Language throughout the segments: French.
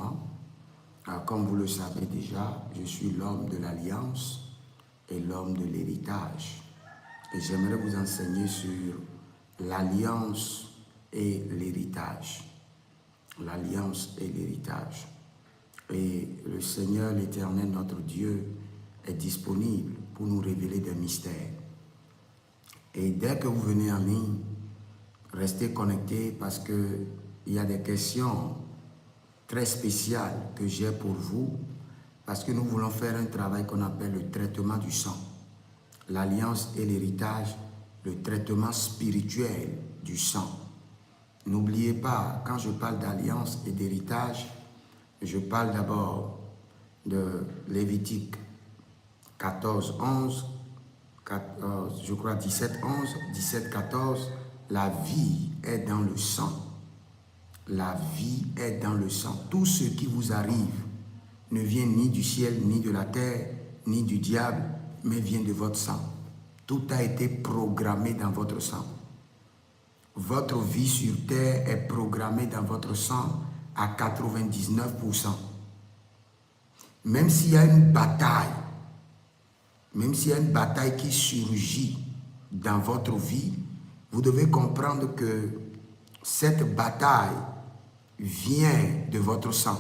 enseignements. Comme vous le savez déjà, je suis l'homme de l'alliance et l'homme de l'héritage. Et j'aimerais vous enseigner sur l'alliance et l'héritage. L'alliance et l'héritage. Et le Seigneur, l'Éternel, notre Dieu, est disponible pour nous révéler des mystères. Et dès que vous venez en ligne, restez connectés parce qu'il y a des questions très spéciales que j'ai pour vous, parce que nous voulons faire un travail qu'on appelle le traitement du sang. L'alliance et l'héritage, le traitement spirituel du sang. N'oubliez pas, quand je parle d'alliance et d'héritage, je parle d'abord de Lévitique 14, 11, 14, je crois 17, 11, 17, 14, la vie est dans le sang. La vie est dans le sang. Tout ce qui vous arrive ne vient ni du ciel, ni de la terre, ni du diable, mais vient de votre sang. Tout a été programmé dans votre sang. Votre vie sur terre est programmée dans votre sang à 99%. Même s'il y a une bataille, qui surgit dans votre vie, vous devez comprendre que cette bataille vient de votre sang.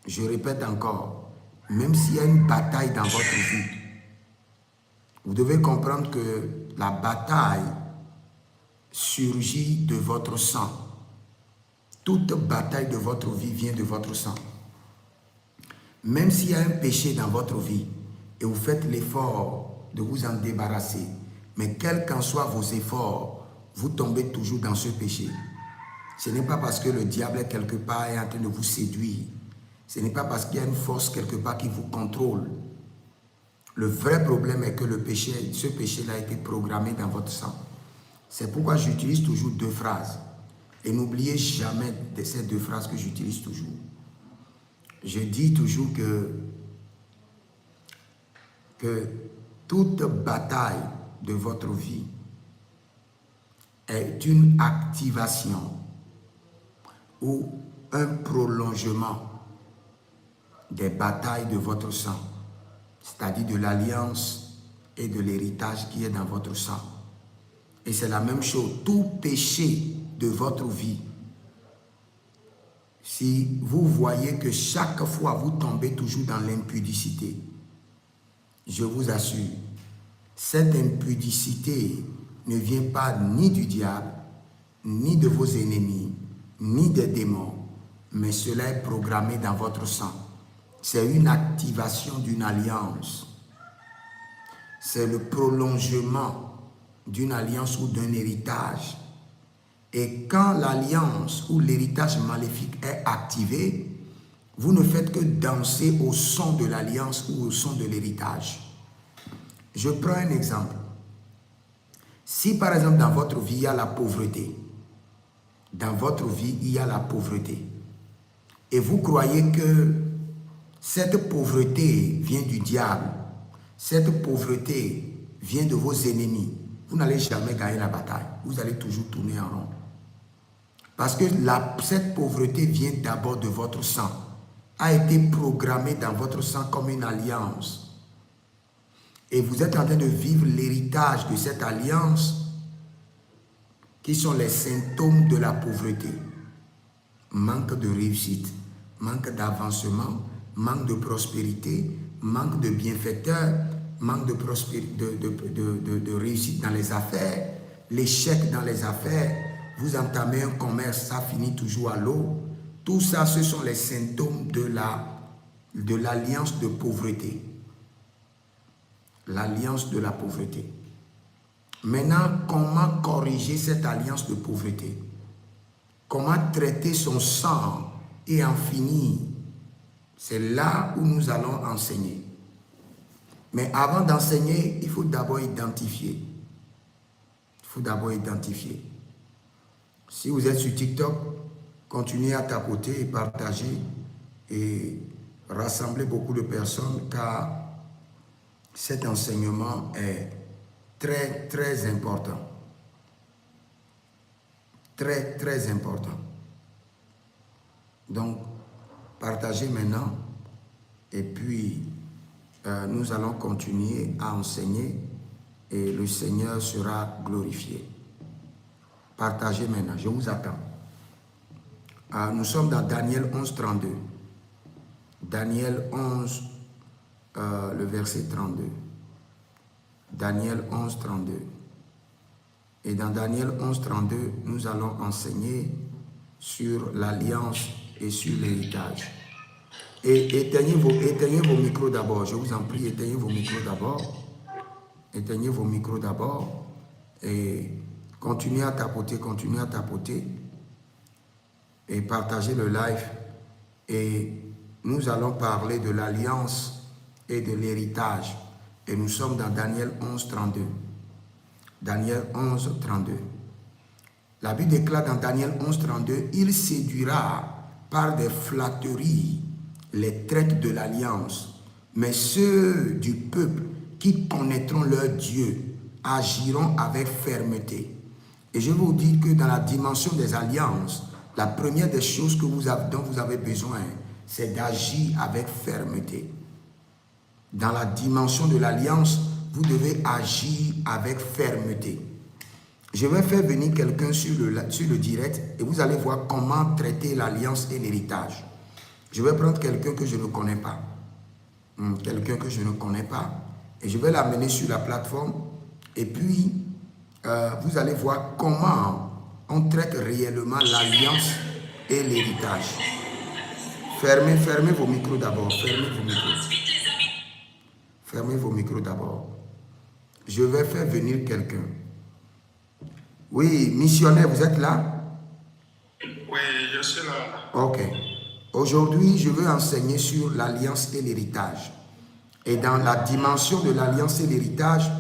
Je répète encore, même s'il y a une bataille dans votre vie, vous devez comprendre que la bataille surgit de votre sang. Toute bataille de votre vie vient de votre sang. Même s'il y a un péché dans votre vie et vous faites l'effort de vous en débarrasser, mais quels qu'en soient vos efforts, vous tombez toujours dans ce péché. Ce n'est pas parce que le diable est quelque part et en train de vous séduire. Ce n'est pas parce qu'il y a une force quelque part qui vous contrôle. Le vrai problème est que ce péché-là a été programmé dans votre sang. C'est pourquoi j'utilise toujours deux phrases. Et n'oubliez jamais de ces deux phrases que j'utilise toujours. Je dis toujours que toute bataille de votre vie est une activation ou un prolongement des batailles de votre sang, c'est-à-dire de l'alliance et de l'héritage qui est dans votre sang. Et c'est la même chose, tout péché de votre vie, si vous voyez que chaque fois vous tombez toujours dans l'impudicité, je vous assure, cette impudicité ne vient pas ni du diable, ni de vos ennemis, ni des démons, mais cela est programmé dans votre sang. C'est une activation d'une alliance. C'est le prolongement d'une alliance ou d'un héritage. Et quand l'alliance ou l'héritage maléfique est activé, vous ne faites que danser au son de l'alliance ou au son de l'héritage. Je prends un exemple. Si par exemple dans votre vie il y a la pauvreté, et vous croyez que cette pauvreté vient du diable, cette pauvreté vient de vos ennemis, vous n'allez jamais gagner la bataille. Vous allez toujours tourner en rond. Parce que cette pauvreté vient d'abord de votre sang, a été programmée dans votre sang comme une alliance. Et vous êtes en train de vivre l'héritage de cette alliance qui sont les symptômes de la pauvreté. Manque de réussite, manque d'avancement, manque de prospérité, manque de bienfaiteurs, manque de réussite dans les affaires, l'échec dans les affaires, vous entamez un commerce, ça finit toujours à l'eau. Tout ça, ce sont les symptômes de l'alliance de pauvreté. L'alliance de la pauvreté. Maintenant, comment corriger cette alliance de pauvreté? Comment traiter son sang et en finir? C'est là où nous allons enseigner. Mais avant d'enseigner, il faut d'abord identifier. Si vous êtes sur TikTok, continuez à tapoter et partager et rassembler beaucoup de personnes car cet enseignement est très, très important. Très, très important. Donc, Partagez maintenant. Et puis, nous allons continuer à enseigner et le Seigneur sera glorifié. Partagez maintenant, je vous attends. Nous sommes dans Daniel 11, 32. Daniel 11, le verset 32. Daniel 11, 32. Et dans Daniel 11, 32, nous allons enseigner sur l'alliance et sur l'héritage. Et éteignez vos micros d'abord, je vous en prie, éteignez vos micros d'abord. Éteignez vos micros d'abord et continuez à tapoter et partagez le live. Et nous allons parler de l'alliance et de l'héritage. Et nous sommes dans Daniel 11, 32. Daniel 11, 32. La Bible déclare dans Daniel 11, 32, « Il séduira par des flatteries les traites de l'alliance, mais ceux du peuple qui connaîtront leur Dieu agiront avec fermeté. » Et je vous dis que dans la dimension des alliances, la première des choses que dont vous avez besoin, c'est d'agir avec fermeté. Dans la dimension de l'alliance, vous devez agir avec fermeté. Je vais faire venir quelqu'un sur le direct et vous allez voir comment traiter l'alliance et l'héritage. Je vais prendre quelqu'un que je ne connais pas. Quelqu'un que je ne connais pas. Et je vais l'amener sur la plateforme. Et puis, vous allez voir comment on traite réellement l'alliance et l'héritage. Fermez vos micros d'abord. Fermez vos micros d'abord. Je vais faire venir quelqu'un. Oui, missionnaire, vous êtes là? Oui, je suis là. Ok. Aujourd'hui, je veux enseigner sur l'alliance et l'héritage. Et dans la dimension de l'alliance et l'héritage,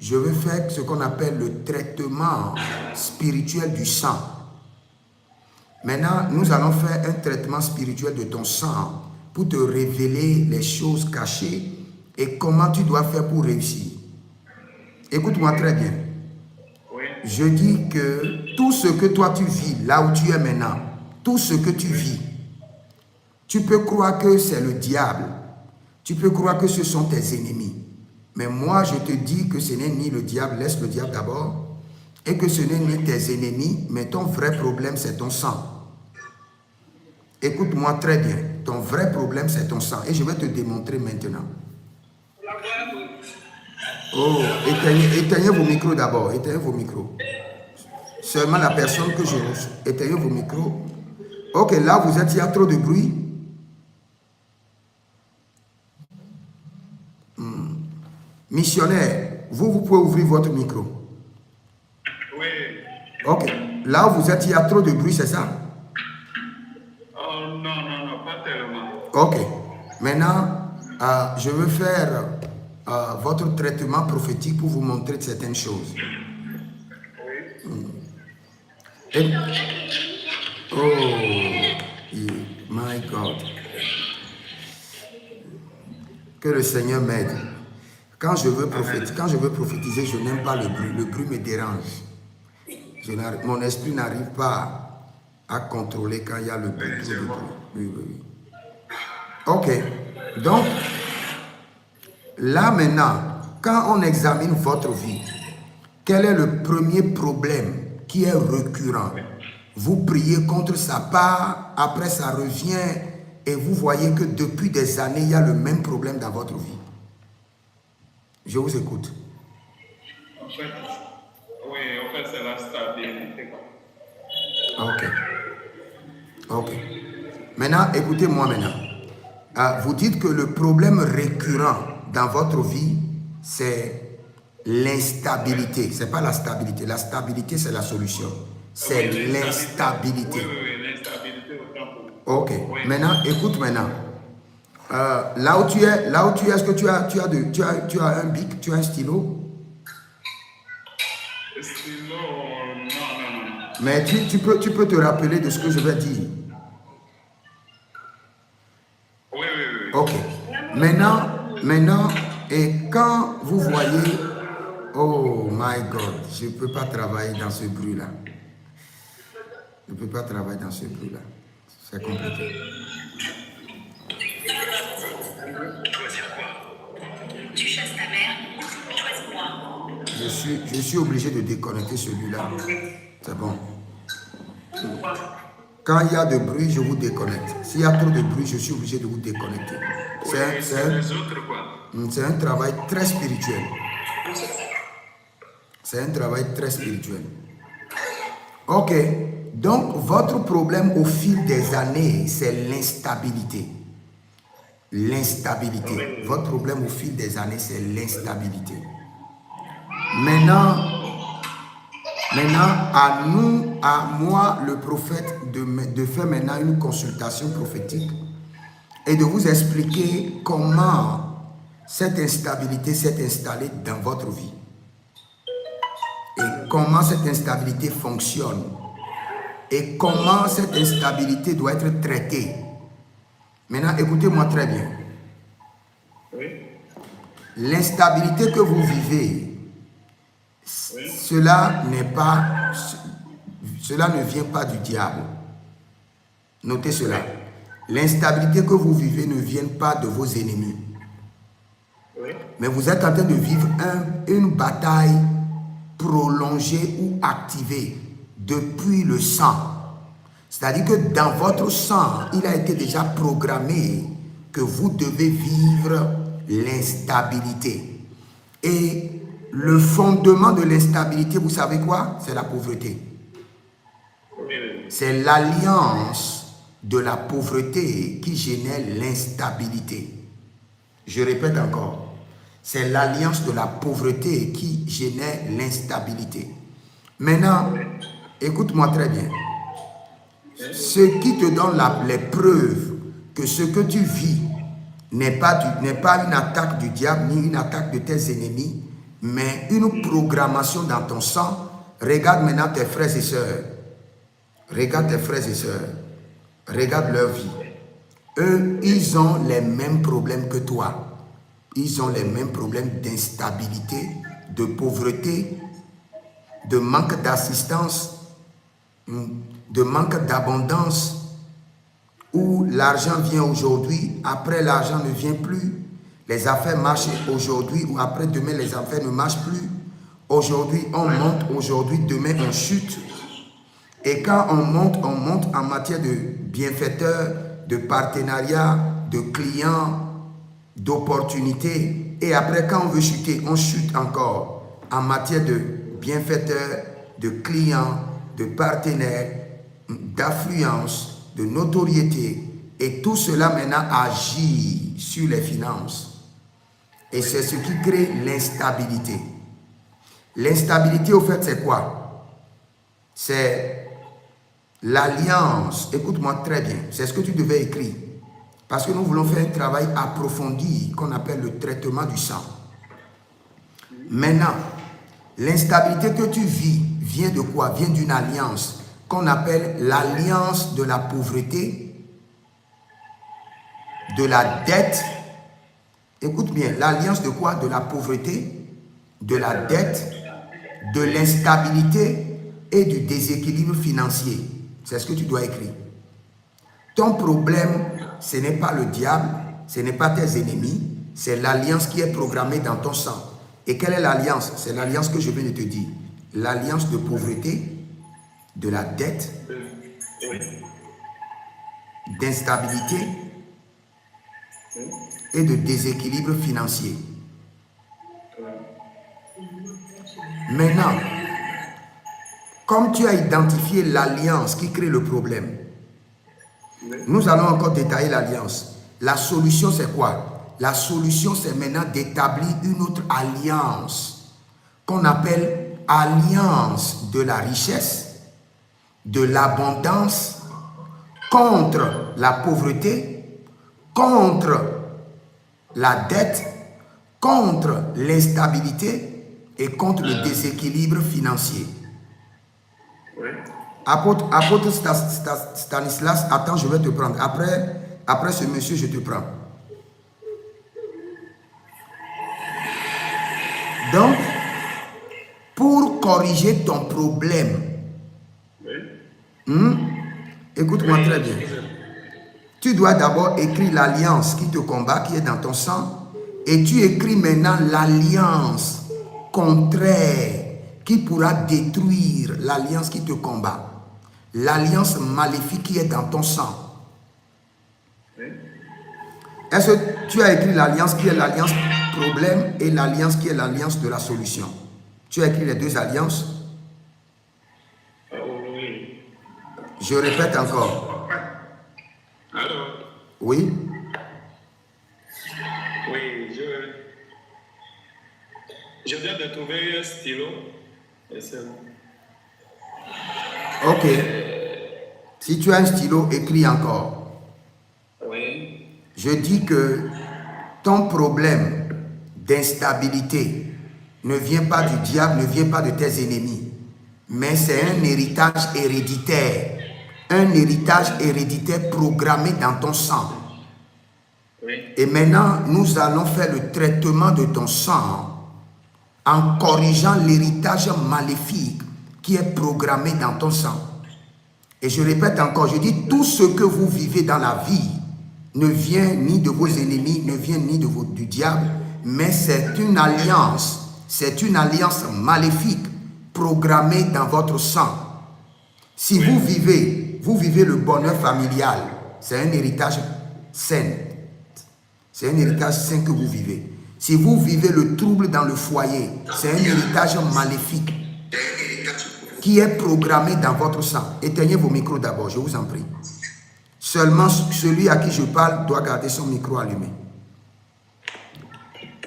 je veux faire ce qu'on appelle le traitement spirituel du sang. Maintenant, nous allons faire un traitement spirituel de ton sang pour te révéler les choses cachées et comment tu dois faire pour réussir. Écoute-moi très bien. Je dis que tout ce que toi tu vis, là où tu es maintenant, tout ce que tu vis, tu peux croire que c'est le diable. Tu peux croire que ce sont tes ennemis. Mais moi, je te dis que ce n'est ni le diable, laisse le diable d'abord, et que ce n'est ni tes ennemis, mais ton vrai problème, c'est ton sang. Écoute-moi très bien. Ton vrai problème, c'est ton sang. Et je vais te démontrer maintenant. Oh, éteignez vos micros d'abord. Éteignez vos micros. Seulement la personne que je reçois. Éteignez vos micros. Ok, là, vous êtes, il y a trop de bruit. Missionnaire, vous pouvez ouvrir votre micro. Oui. Ok, là où vous êtes, il y a trop de bruit, c'est ça? Oh, non, pas tellement. Ok, maintenant, je veux faire votre traitement prophétique pour vous montrer certaines choses. Oui. Oh, my God. Que le Seigneur m'aide. Quand je veux prophétiser, je n'aime pas le bruit. Le bruit me dérange. Mon esprit n'arrive pas à contrôler quand il y a le bruit. Oui. Ok. Donc, là maintenant, quand on examine votre vie, quel est le premier problème qui est récurrent? Vous priez contre sa part, après ça revient et vous voyez que depuis des années, il y a le même problème dans votre vie. Je vous écoute. En fait, c'est la stabilité. Ok. Maintenant, écoutez-moi maintenant. Vous dites que le problème récurrent dans votre vie, c'est l'instabilité. Ce n'est pas la stabilité. La stabilité, c'est la solution. C'est l'instabilité. Oui, l'instabilité au temps. Ok. Oui. Maintenant, écoute maintenant. Là où tu es, est-ce que tu as un bic, tu as un stylo? Stylo, non. Mais tu peux te rappeler de ce que je vais dire. Oui. Ok. Maintenant, et quand vous voyez, oh my God, je ne peux pas travailler dans ce bruit-là. C'est compliqué. suis obligé de déconnecter celui-là. C'est bon. Quand il y a de bruit, je vous déconnecte. S'il y a trop de bruit, je suis obligé de vous déconnecter. C'est un travail très spirituel. C'est un travail très spirituel. Ok. Donc, votre problème au fil des années, c'est l'instabilité. L'instabilité. Votre problème au fil des années, c'est l'instabilité. Maintenant, à moi, le prophète, de faire maintenant une consultation prophétique et de vous expliquer comment cette instabilité s'est installée dans votre vie et comment cette instabilité fonctionne et comment cette instabilité doit être traitée. Maintenant, écoutez-moi très bien. L'instabilité que vous vivez, cela ne vient pas du diable. Notez cela. L'instabilité que vous vivez ne vient pas de vos ennemis. Mais vous êtes en train de vivre une bataille prolongée ou activée depuis le sang. C'est-à-dire que dans votre sang, il a été déjà programmé que vous devez vivre l'instabilité. Et le fondement de l'instabilité, vous savez quoi? C'est la pauvreté. C'est l'alliance de la pauvreté qui génère l'instabilité. Je répète encore. C'est l'alliance de la pauvreté qui génère l'instabilité. Maintenant, écoute-moi très bien. Ce qui te donne les preuves que ce que tu vis n'est pas une attaque du diable ni une attaque de tes ennemis, mais une programmation dans ton sang. Regarde maintenant tes frères et sœurs. Regarde tes frères et sœurs. Regarde leur vie. Eux, ils ont les mêmes problèmes que toi. Ils ont les mêmes problèmes d'instabilité, de pauvreté, de manque d'assistance, de manque d'abondance, où l'argent vient aujourd'hui, après l'argent ne vient plus. Les affaires marchent aujourd'hui ou après demain les affaires ne marchent plus. Aujourd'hui on monte, aujourd'hui demain on chute. Et quand on monte en matière de bienfaiteurs, de partenariats, de clients, d'opportunités. Et après quand on veut chuter, on chute encore en matière de bienfaiteurs, de clients, de partenaires, d'affluence, de notoriété. Et tout cela maintenant agit sur les finances. Et c'est ce qui crée l'instabilité. L'instabilité, au fait, c'est quoi? C'est l'alliance. Écoute-moi très bien. C'est ce que tu devais écrire. Parce que nous voulons faire un travail approfondi qu'on appelle le traitement du sang. Maintenant, l'instabilité que tu vis vient de quoi? Vient d'une alliance qu'on appelle l'alliance de la pauvreté, de la dette. Écoute bien, l'alliance de quoi? De la pauvreté, de la dette, de l'instabilité et du déséquilibre financier. C'est ce que tu dois écrire. Ton problème, ce n'est pas le diable, ce n'est pas tes ennemis, c'est l'alliance qui est programmée dans ton sang. Et quelle est l'alliance? C'est l'alliance que je viens de te dire. L'alliance de pauvreté, de la dette, d'instabilité et de déséquilibre financier. Maintenant, comme tu as identifié l'alliance qui crée le problème, nous allons encore détailler l'alliance. La solution, c'est quoi? La solution, c'est maintenant d'établir une autre alliance qu'on appelle alliance de la richesse, de l'abondance, contre la pauvreté, contre la dette, contre l'instabilité et contre le déséquilibre financier. Apôtre Stanislas, attends, je vais te prendre. Après ce monsieur, je te prends. Donc, pour corriger ton problème, écoute-moi très bien. Tu dois d'abord écrire l'alliance qui te combat, qui est dans ton sang, et tu écris maintenant l'alliance contraire qui pourra détruire l'alliance qui te combat, l'alliance maléfique qui est dans ton sang. Oui. Est-ce que tu as écrit l'alliance qui est l'alliance problème et l'alliance qui est l'alliance de la solution? Tu as écrit les deux alliances? Oui. Je répète encore. Allô? Oui? Oui, je viens de trouver un stylo. Et c'est bon. Ok. Si tu as un stylo, écris encore. Oui. Je dis que ton problème d'instabilité ne vient pas du diable, ne vient pas de tes ennemis, mais c'est un héritage héréditaire. Un héritage héréditaire programmé dans ton sang. Oui. Et maintenant, nous allons faire le traitement de ton sang en corrigeant l'héritage maléfique qui est programmé dans ton sang. Et je répète encore, je dis, tout ce que vous vivez dans la vie ne vient ni de vos ennemis, ne vient ni du diable, mais c'est une alliance maléfique programmée dans votre sang. Si vous vivez le bonheur familial, c'est un héritage sain. C'est un héritage sain que vous vivez. Si vous vivez le trouble dans le foyer, c'est un héritage maléfique qui est programmé dans votre sang. Éteignez vos micros d'abord, je vous en prie. Seulement celui à qui je parle doit garder son micro allumé.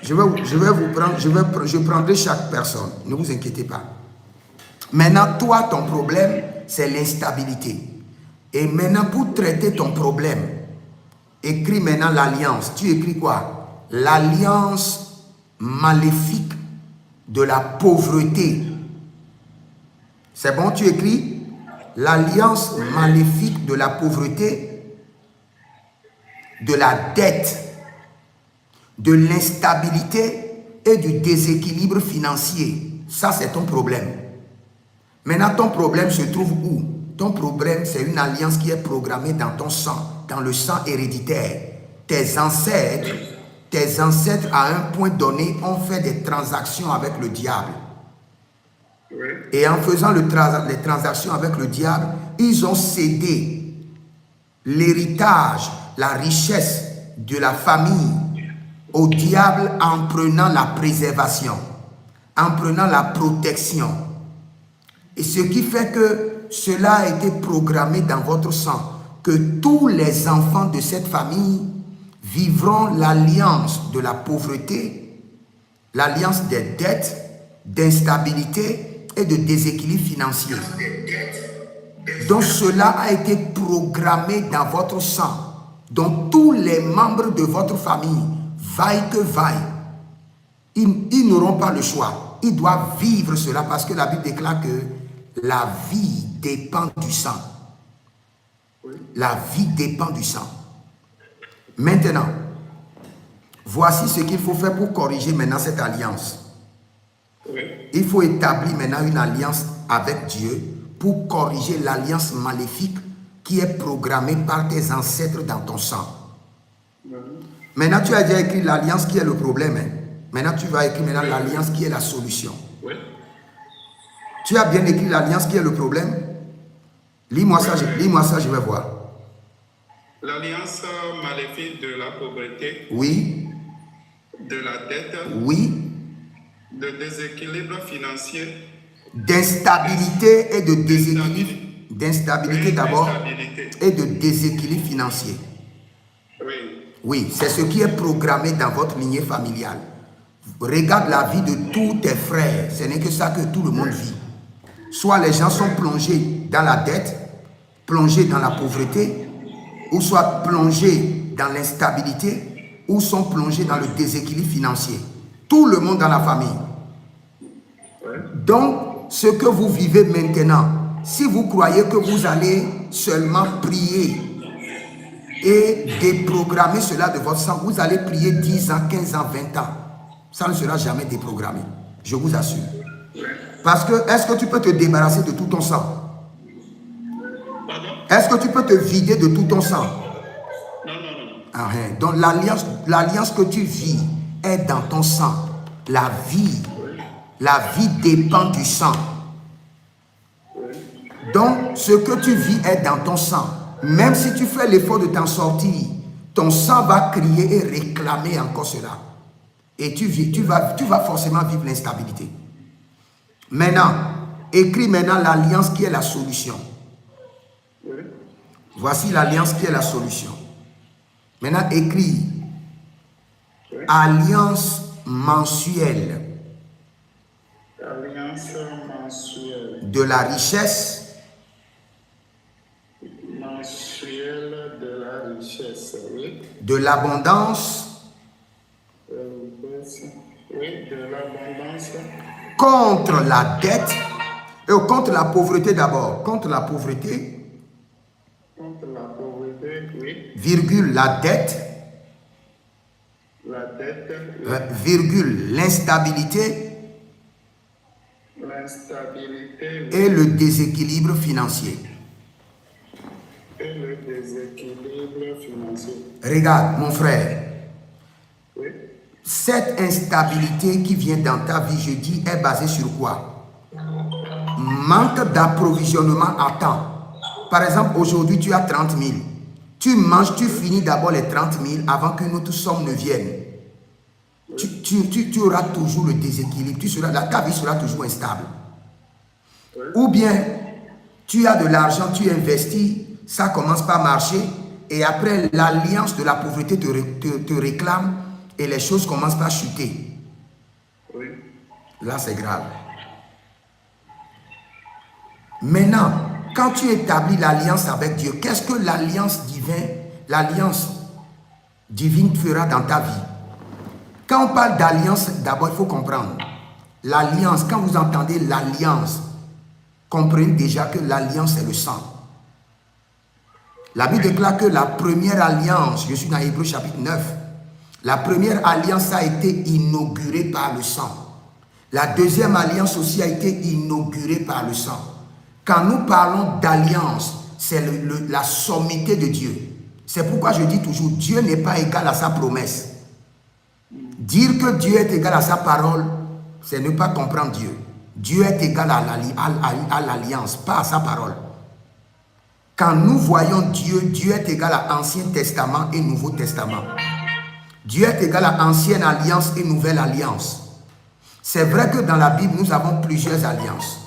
Je prendrai chaque personne, ne vous inquiétez pas. Maintenant, toi, ton problème, c'est l'instabilité. Et maintenant, pour traiter ton problème, écris maintenant l'alliance. Tu écris quoi? L'alliance maléfique de la pauvreté. C'est bon, tu écris l'alliance maléfique de la pauvreté, de la dette, de l'instabilité et du déséquilibre financier. Ça, c'est ton problème. Maintenant, ton problème se trouve où? Ton problème, c'est une alliance qui est programmée dans ton sang, dans le sang héréditaire. Tes ancêtres, à un point donné, ont fait des transactions avec le diable. Oui. Et en faisant les transactions avec le diable, ils ont cédé l'héritage, la richesse de la famille au diable en prenant la préservation, en prenant la protection. Et ce qui fait que cela a été programmé dans votre sang, que tous les enfants de cette famille vivront l'alliance de la pauvreté, l'alliance des dettes, d'instabilité et de déséquilibre financier. Donc cela a été programmé dans votre sang. Donc tous les membres de votre famille, vaille que vaille, ils n'auront pas le choix. Ils doivent vivre cela parce que la Bible déclare que la vie dépend du sang. La vie dépend du sang. Maintenant, voici ce qu'il faut faire pour corriger maintenant cette alliance. Oui. Il faut établir maintenant une alliance avec Dieu pour corriger l'alliance maléfique qui est programmée par tes ancêtres dans ton sang. Maintenant, tu as déjà écrit l'alliance qui est le problème. Hein? Maintenant, tu vas écrire maintenant l'alliance qui est la solution. Oui. Tu as bien écrit l'alliance qui est le problème? Lis-moi ça, je vais voir. L'alliance maléfique de la pauvreté, Oui, de la dette, oui, de déséquilibre financier, d'instabilité et de déséquilibre. D'instabilité d'abord d'instabilité. et de déséquilibre financier. Oui. Oui, c'est ce qui est programmé dans votre lignée familiale. Regarde la vie de tous tes frères. Ce n'est que ça que tout le monde vit. Soit les gens sont plongés dans la dette, plongés dans la pauvreté, ou soit plongés dans l'instabilité, ou sont plongés dans le déséquilibre financier. Tout le monde dans la famille. Donc, ce que vous vivez maintenant, si vous croyez que vous allez seulement prier et déprogrammer cela de votre sang, vous allez prier 10 ans, 15 ans, 20 ans. Ça ne sera jamais déprogrammé. Je vous assure. Parce que, est-ce que tu peux te débarrasser de tout ton sang? Pardon? Est-ce que tu peux te vider de tout ton sang? Non, non, non. Ah, hein. Donc, l'alliance que tu vis est dans ton sang. La vie La vie dépend du sang. Donc, ce que tu vis est dans ton sang. Même si tu fais l'effort de t'en sortir, ton sang va crier et réclamer encore cela. Et tu vas forcément vivre l'instabilité. Maintenant, écris maintenant l'alliance qui est la solution. Voici l'alliance qui est la solution. Maintenant, écris alliance mensuelle. Alliance mensuelle. De la richesse. Mensuelle de la richesse, oui. De l'abondance. Oui, de l'abondance. Contre la dette. Contre la pauvreté d'abord. Contre la pauvreté. Contre la pauvreté, oui. Virgule la dette. La dette. Oui. Virgule l'instabilité. L'instabilité. Oui. Et le déséquilibre financier. Et le déséquilibre financier. Regarde, mon frère. Oui. Cette instabilité qui vient dans ta vie, je dis, est basée sur quoi? Manque d'approvisionnement à temps. Par exemple, aujourd'hui, tu as 30 000. Tu manges, tu finis d'abord les 30 000 avant qu'une autre somme ne vienne. Tu auras toujours le déséquilibre. Ta vie sera toujours instable. Ou bien, tu as de l'argent, tu investis, ça commence par marcher, et après, l'alliance de la pauvreté te réclame, et les choses commencent par chuter. Oui. Là, c'est grave. Maintenant, quand tu établis l'alliance avec Dieu, qu'est-ce que l'alliance divine fera dans ta vie? Quand on parle d'alliance, d'abord, il faut comprendre. L'alliance, quand vous entendez l'alliance, comprenez déjà que l'alliance, c'est le sang. La Bible déclare que la première alliance, je suis dans Hébreux chapitre 9, la première alliance a été inaugurée par le sang. La deuxième alliance aussi a été inaugurée par le sang. Quand nous parlons d'alliance, c'est la sommité de Dieu. C'est pourquoi je dis toujours, Dieu n'est pas égal à sa promesse. Dire que Dieu est égal à sa parole, c'est ne pas comprendre Dieu. Dieu est égal à l'alliance, pas à sa parole. Quand nous voyons Dieu, Dieu est égal à Ancien Testament et Nouveau Testament. Dieu est égal à Ancienne Alliance et Nouvelle Alliance. C'est vrai que dans la Bible, nous avons plusieurs alliances.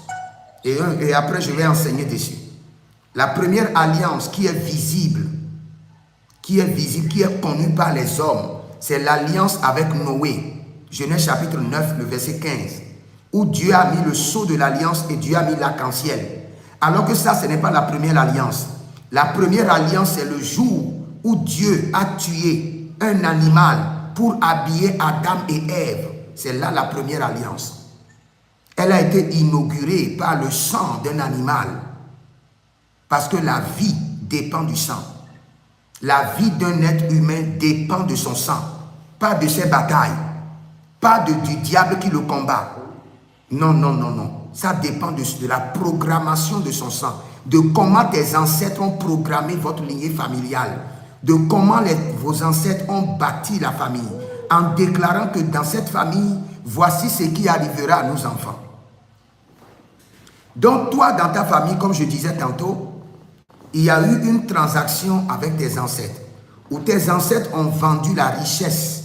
Et après, je vais enseigner dessus. La première alliance qui est visible, qui est connue par les hommes, c'est l'alliance avec Noé. Genèse chapitre 9, le verset 15. Où Dieu a mis le sceau de l'alliance et Dieu a mis l'arc-en-ciel. Alors que ça, ce n'est pas la première alliance. La première alliance, c'est le jour où Dieu a tué un animal pour habiller Adam et Ève. C'est là la première alliance. Elle a été inaugurée par le sang d'un animal. Parce que la vie dépend du sang. La vie d'un être humain dépend de son sang. Pas de ses batailles. Pas du diable qui le combat. Non, non, non, non. Ça dépend de la programmation de son sang. De comment tes ancêtres ont programmé votre lignée familiale. De comment vos ancêtres ont bâti la famille. En déclarant que dans cette famille, voici ce qui arrivera à nos enfants. Donc toi, dans ta famille, comme je disais tantôt, il y a eu une transaction avec tes ancêtres. Où tes ancêtres ont vendu la richesse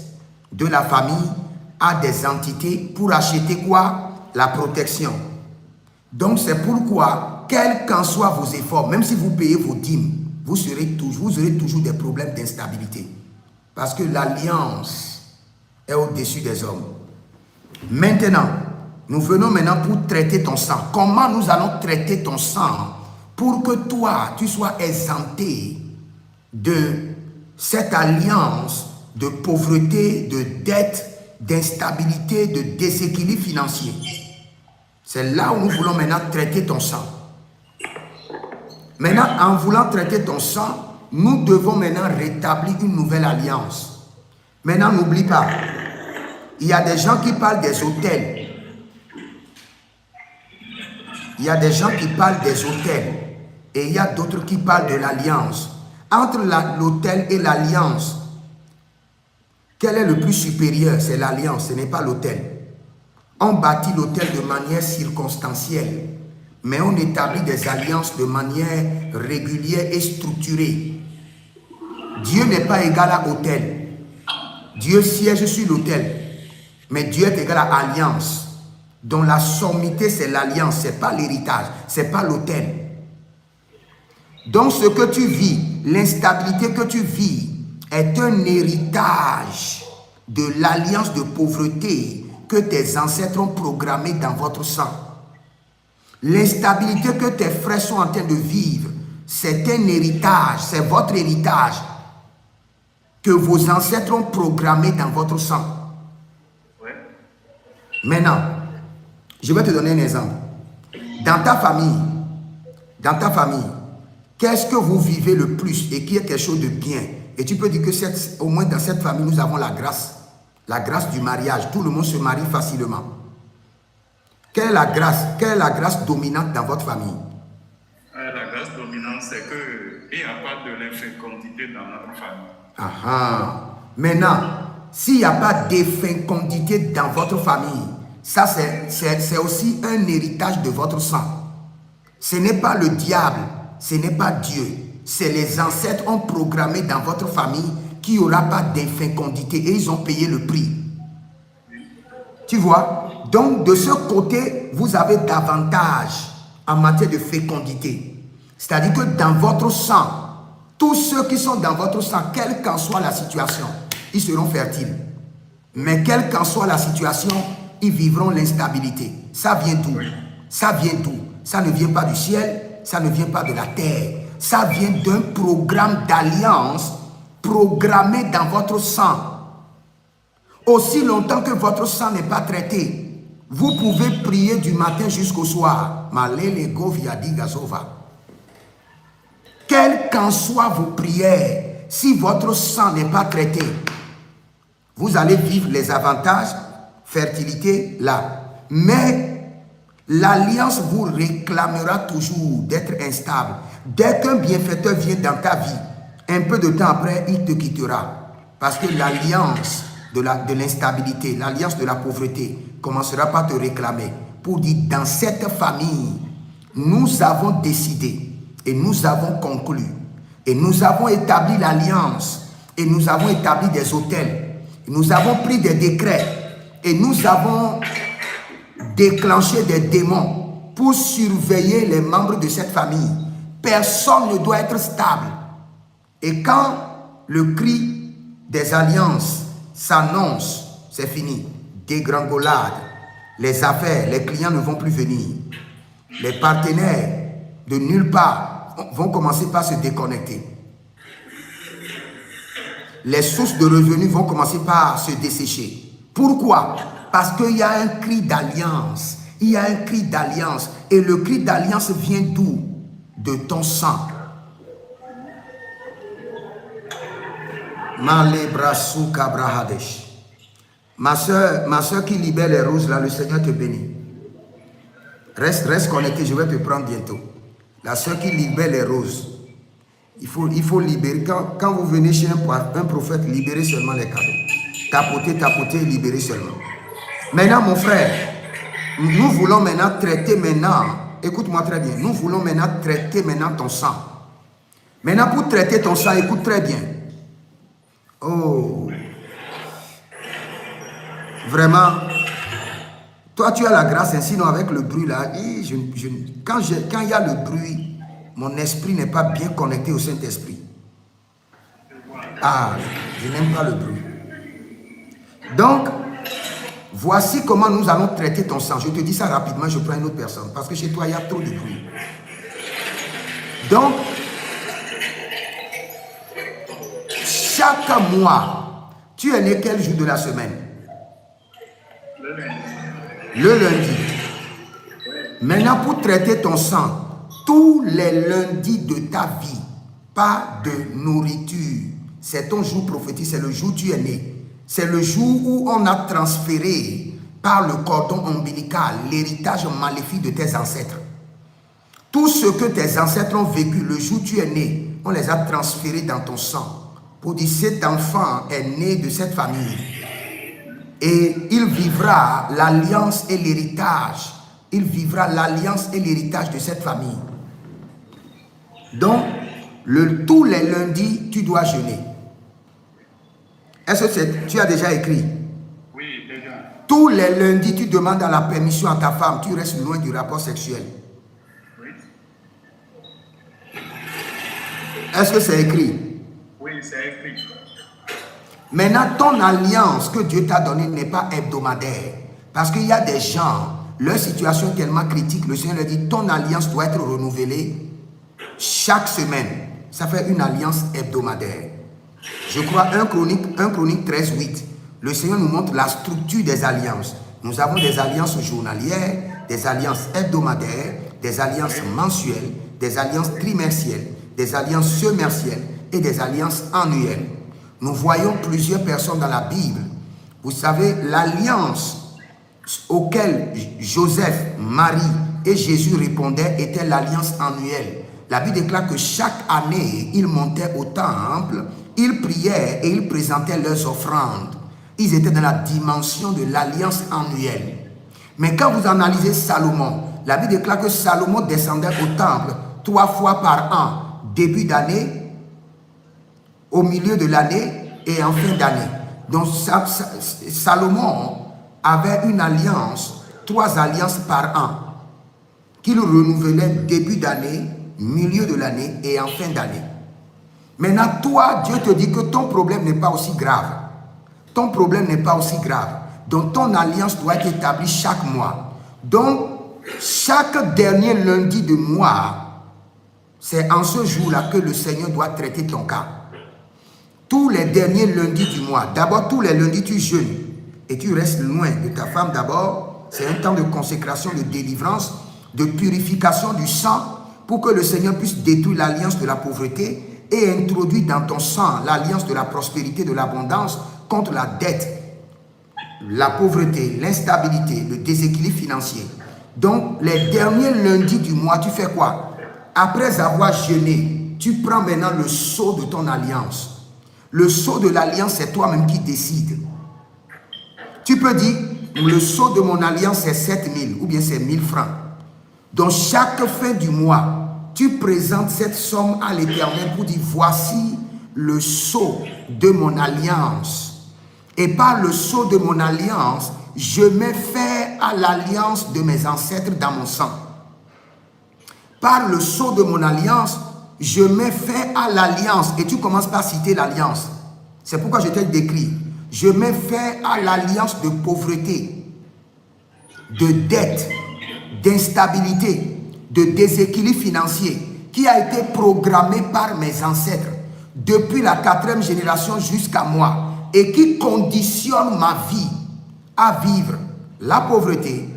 de la famille à des entités pour acheter quoi? La protection. Donc c'est pourquoi, quels qu'en soient vos efforts, même si vous payez vos dîmes, vous aurez toujours des problèmes d'instabilité. Parce que l'alliance est au-dessus des hommes. Maintenant, nous venons maintenant pour traiter ton sang. Comment nous allons traiter ton sang pour que toi, tu sois exempté de cette alliance de pauvreté, de dette, d'instabilité, de déséquilibre financier? C'est là où nous voulons maintenant traiter ton sang. Maintenant, en voulant traiter ton sang, nous devons maintenant rétablir une nouvelle alliance. Maintenant, n'oublie pas, il y a des gens qui parlent des autels. Il y a des gens qui parlent des autels. Et il y a d'autres qui parlent de l'alliance. Entre l'autel et l'alliance, quel est le plus supérieur? C'est l'alliance, ce n'est pas l'autel. On bâtit l'autel de manière circonstancielle, mais on établit des alliances de manière régulière et structurée. Dieu n'est pas égal à autel. Dieu siège sur l'autel, mais Dieu est égal à alliance. dont la sommité c'est l'alliance, ce n'est pas l'héritage, ce n'est pas l'autel. Donc ce que tu vis, l'instabilité que tu vis est un héritage de l'alliance de pauvreté que tes ancêtres ont programmée dans votre sang. L'instabilité que tes frères sont en train de vivre, c'est un héritage, c'est votre héritage que vos ancêtres ont programmé dans votre sang. Ouais. Maintenant, je vais te donner un exemple. Dans ta famille, qu'est-ce que vous vivez le plus et qui est quelque chose de bien? Et tu peux dire que au moins dans cette famille, nous avons la grâce du mariage. Tout le monde se marie facilement. Quelle est la grâce dominante dans votre famille? La grâce dominante, c'est qu'il n'y a pas de l'infécondité dans notre famille. Maintenant, s'il n'y a pas d'infécondité dans votre famille, ça c'est aussi un héritage de votre sang. Ce n'est pas le diable, ce n'est pas Dieu. C'est les ancêtres ont programmé dans votre famille qu'il n'y aura pas d'infécondité et ils ont payé le prix. Tu vois? Donc de ce côté, vous avez davantage en matière de fécondité. C'est-à-dire que dans votre sang, tous ceux qui sont dans votre sang, quelle qu'en soit la situation, ils seront fertiles. Mais quelle qu'en soit la situation, ils vivront l'instabilité. Ça vient d'où? Ça vient d'où? Ça ne vient pas du ciel, ça ne vient pas de la terre. Ça vient d'un programme d'alliance programmé dans votre sang. Aussi longtemps que votre sang n'est pas traité, vous pouvez prier du matin jusqu'au soir. Quelles qu'en soient vos prières, si votre sang n'est pas traité, vous allez vivre les avantages, fertilité là. Mais l'alliance vous réclamera toujours d'être instable. Dès qu'un bienfaiteur vient dans ta vie, un peu de temps après, il te quittera. Parce que l'alliance de l'instabilité, l'alliance de la pauvreté commencera par te réclamer. Pour dire, dans cette famille, nous avons décidé et nous avons conclu et nous avons établi l'alliance et nous avons établi des autels. Nous avons pris des décrets et nous avons déclenché des démons pour surveiller les membres de cette famille. Personne ne doit être stable. Et quand le cri des alliances s'annonce, c'est fini. Dégringolade. Les affaires, les clients ne vont plus venir. Les partenaires de nulle part vont commencer par se déconnecter. Les sources de revenus vont commencer par se dessécher. Pourquoi? Parce qu'il y a un cri d'alliance. Il y a un cri d'alliance. Et le cri d'alliance vient d'où? De ton sang. Ma soeur qui libère les roses là, le Seigneur te bénit. Reste connecté, je vais te prendre bientôt. La soeur qui libère les roses. Il faut libérer. Quand vous venez chez un prophète, libérez seulement les cadeaux. Tapoter, libérer seulement. Maintenant, mon frère, nous voulons maintenant traiter écoute-moi très bien, nous voulons maintenant traiter ton sang. Maintenant, pour traiter ton sang, écoute très bien. Oh, vraiment, toi tu as la grâce, sinon avec le bruit là, quand il y a le bruit, mon esprit n'est pas bien connecté au Saint-Esprit. Je n'aime pas le bruit. Donc, voici comment nous allons traiter ton sang. Je te dis ça rapidement, je prends une autre personne, parce que chez toi il y a trop de bruit. Donc, chaque mois, tu es né quel jour de la semaine? Le lundi. Maintenant, pour traiter ton sang, tous les lundis de ta vie, pas de nourriture. C'est ton jour prophétique, c'est le jour où tu es né. C'est le jour où on a transféré par le cordon ombilical l'héritage maléfique de tes ancêtres. Tout ce que tes ancêtres ont vécu le jour où tu es né, on les a transférés dans ton sang. Pour dire, cet enfant est né de cette famille. Et il vivra l'alliance et l'héritage. Il vivra l'alliance et l'héritage de cette famille. Donc, tous les lundis, tu dois jeûner. Est-ce que tu as déjà écrit? Oui, déjà. Tous les lundis, tu demandes à la permission à ta femme, tu restes loin du rapport sexuel. Oui. Est-ce que c'est écrit? Oui, c'est écrit. Maintenant, ton alliance que Dieu t'a donnée n'est pas hebdomadaire. Parce qu'il y a des gens, leur situation est tellement critique, le Seigneur leur dit, ton alliance doit être renouvelée chaque semaine. Ça fait une alliance hebdomadaire. Je crois 1 Chronique 13, 8. Le Seigneur nous montre la structure des alliances. Nous avons des alliances journalières, des alliances hebdomadaires, des alliances mensuelles, des alliances trimestrielles, des alliances semestrielles et des alliances annuelles. Nous voyons plusieurs personnes dans la Bible. Vous savez, l'alliance auquel Joseph, Marie et Jésus répondaient était l'alliance annuelle. La Bible déclare que chaque année, ils montaient au temple, ils priaient et ils présentaient leurs offrandes. Ils étaient dans la dimension de l'alliance annuelle. Mais quand vous analysez Salomon, la Bible déclare que Salomon descendait au temple 3 fois par an, début d'année, au milieu de l'année et en fin d'année. Donc Salomon avait une alliance, 3 alliances par an, qu'il renouvelait début d'année, milieu de l'année et en fin d'année. Maintenant, toi, Dieu te dit que ton problème n'est pas aussi grave. Ton problème n'est pas aussi grave. Donc, ton alliance doit être établie chaque mois. Donc, chaque dernier lundi de mois, c'est en ce jour-là que le Seigneur doit traiter ton cas. Tous les derniers lundis du mois, d'abord, tous les lundis, tu jeûnes et tu restes loin de ta femme d'abord. C'est un temps de consécration, de délivrance, de purification du sang pour que le Seigneur puisse détruire l'alliance de la pauvreté et introduire dans ton sang l'alliance de la prospérité, de l'abondance contre la dette, la pauvreté, l'instabilité, le déséquilibre financier. Donc, les derniers lundis du mois, tu fais quoi? Après avoir jeûné, tu prends maintenant le sceau de ton alliance. Le sceau de l'alliance, c'est toi-même qui décides. Tu peux dire, le sceau de mon alliance, c'est 7000 ou bien c'est 1000 francs. Donc, chaque fin du mois, tu présentes cette somme à l'Éternel pour dire, voici le sceau de mon alliance. Et par le sceau de mon alliance, je mets fin à l'alliance de mes ancêtres dans mon sang. Par le sceau de mon alliance, je mets fin à l'alliance. Et tu commences par citer l'alliance. C'est pourquoi je t'ai décrit. Je mets fin à l'alliance de pauvreté, de dette, d'instabilité, de déséquilibre financier qui a été programmé par mes ancêtres depuis la 4e génération jusqu'à moi et qui conditionne ma vie à vivre la pauvreté,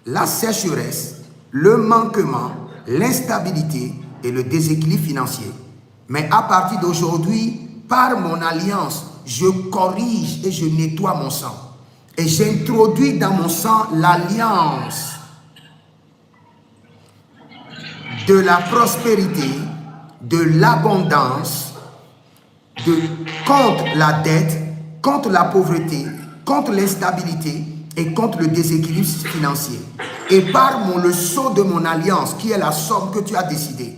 la sécheresse, le manquement, l'instabilité et le déséquilibre financier. Mais à partir d'aujourd'hui, par mon alliance, je corrige et je nettoie mon sang. Et j'introduis dans mon sang l'alliance de la prospérité, de l'abondance, contre la dette, contre la pauvreté, contre l'instabilité et contre le déséquilibre financier. Et par le sceau de mon alliance, qui est la somme que tu as décidé,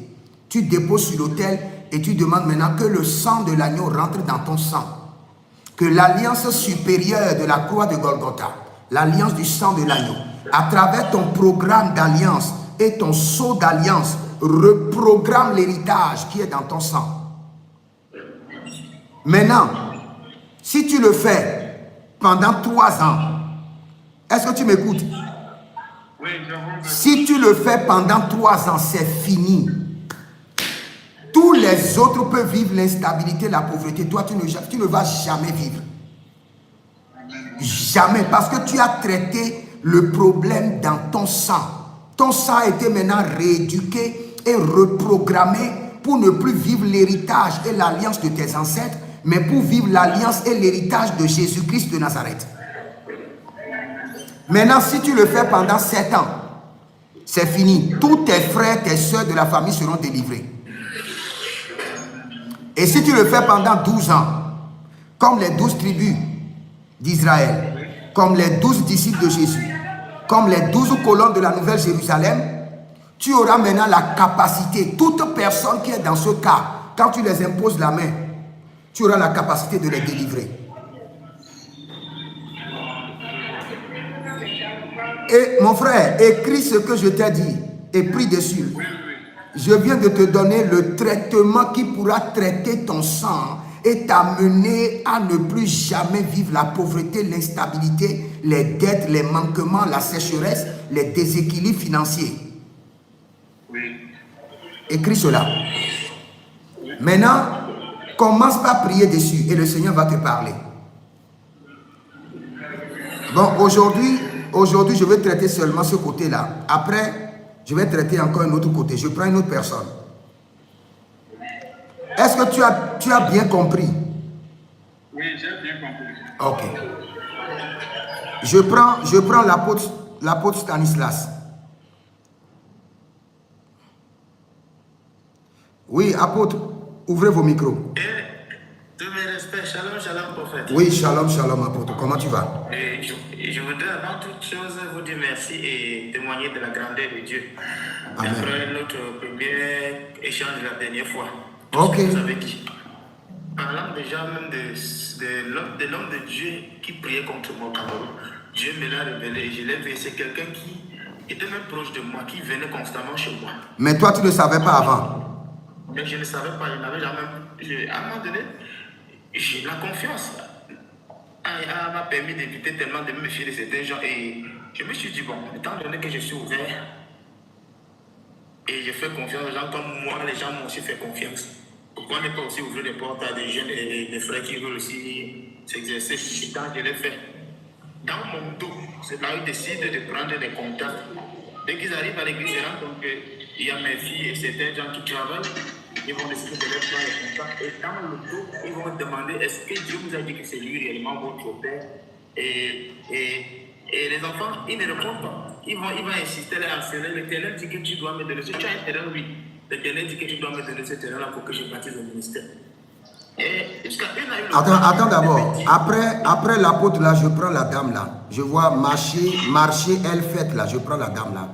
tu déposes sur l'autel et tu demandes maintenant que le sang de l'agneau rentre dans ton sang. Que l'alliance supérieure de la croix de Golgotha, l'alliance du sang de l'agneau, à travers ton programme d'alliance et ton sceau d'alliance, reprogramme l'héritage qui est dans ton sang. Maintenant, si tu le fais pendant 3 ans, est-ce que tu m'écoutes? Oui, je vous écoute. Si tu le fais pendant 3 ans, c'est fini. Tous les autres peuvent vivre l'instabilité, la pauvreté. Toi, tu ne vas jamais vivre. Jamais, parce que tu as traité le problème dans ton sang. Ton sang a été maintenant rééduqué et reprogrammé pour ne plus vivre l'héritage et l'alliance de tes ancêtres, mais pour vivre l'alliance et l'héritage de Jésus-Christ de Nazareth. Maintenant, si tu le fais pendant 7 ans, c'est fini. Tous tes frères, tes soeurs de la famille seront délivrés. Et si tu le fais pendant 12 ans, comme les 12 tribus d'Israël, comme les 12 disciples de Jésus, comme les 12 colonnes de la Nouvelle Jérusalem, tu auras maintenant la capacité, toute personne qui est dans ce cas, quand tu les imposes la main, tu auras la capacité de les délivrer. Et mon frère, écris ce que je t'ai dit et prie dessus. Je viens de te donner le traitement qui pourra traiter ton sang et t'amener à ne plus jamais vivre la pauvreté, l'instabilité, les dettes, les manquements, la sécheresse, les déséquilibres financiers. Oui. Écris cela. Maintenant, commence par prier dessus et le Seigneur va te parler. Bon, aujourd'hui, je vais traiter seulement ce côté-là. Après, je vais traiter encore un autre côté. Je prends une autre personne. Est-ce que tu as bien compris? Oui, j'ai bien compris. Ok. Je prends l'apôtre Stanislas. Oui, apôtre, ouvrez vos micros. Tous mes respects, shalom, shalom, prophète. Oui, shalom, shalom, apôtre. Comment tu vas? Et je voudrais avant toute chose vous dire merci et témoigner de la grandeur de Dieu. Amen. Après notre premier échange la dernière fois, Ok. ce que vous avez dit. Parlant déjà même de l'homme de Dieu qui priait contre mon Cameroun, Dieu me l'a révélé et je l'ai vu. C'est quelqu'un qui était même proche de moi, qui venait constamment chez moi. Mais toi, tu ne savais pas avant. Mais je ne savais pas, je n'avais jamais. À un moment donné, j'ai la confiance. Elle m'a permis d'éviter tellement de me méfier de certains gens. Et je me suis dit, bon, étant donné que je suis ouvert et je fais confiance aux gens comme moi, les gens m'ont aussi fait confiance. Pourquoi ne pas aussi ouvrir les portes à des jeunes et des frères qui veulent aussi s'exercer? Et quand je l'ai fait, dans mon dos, c'est là où ils décident de prendre des contacts. Dès qu'ils arrivent à l'église, ils rendent compte qu'il y a mes filles et certains gens qui travaillent. Ils vont décider de leur prendre les contacts. Et dans le dos, ils vont demander est-ce que Dieu vous a dit que c'est lui réellement votre père? Et les enfants, ils ne répondent pas. Ils vont insister là, l'Éternel dit que tu dois me donner ce tu as un terrain, oui. L'Éternel dit que tu dois me donner ce terrain-là pour que je bâtisse le ministère. Et jusqu'à une a eu le Attends d'abord. Après l'apôtre là, je prends la dame là. Je vois marcher, elle faite là. Je prends la dame là.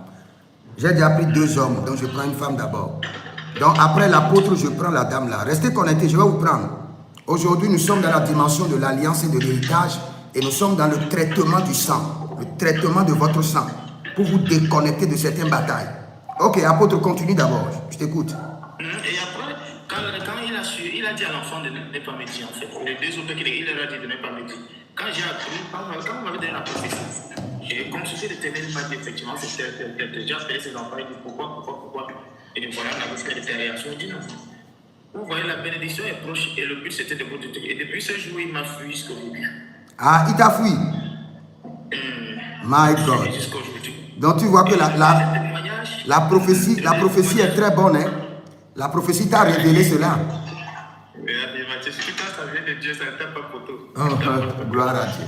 J'ai déjà pris 2 hommes, donc je prends une femme d'abord. Donc après l'apôtre, je prends la dame là. Restez connectés, je vais vous prendre. Aujourd'hui, nous sommes dans la dimension de l'alliance et de l'héritage et nous sommes dans le traitement du sang, le traitement de votre sang pour vous déconnecter de certaines batailles. Ok, apôtre, continue d'abord. Je t'écoute. Et après, quand il a dit à l'enfant de ne pas me dire en fait. Les 2 autres, il leur a dit de ne pas me dire. Quand j'ai appris, quand on m'avait donné la prophétie, j'ai consulté l'Éternel, il m'a dit effectivement, c'est déjà appelé ses enfants, il dit pourquoi. Et voilà, on a vu ce des réactions. Il dit non. Vous voyez, la bénédiction est proche et le but c'était de vous détruire. Et depuis ce jour, il m'a fui jusqu'aujourd'hui. Ah, il t'a fui. My God. Donc tu vois que la prophétie est très bonne. Hein? La prophétie t'a révélé cela. Gloire à Dieu.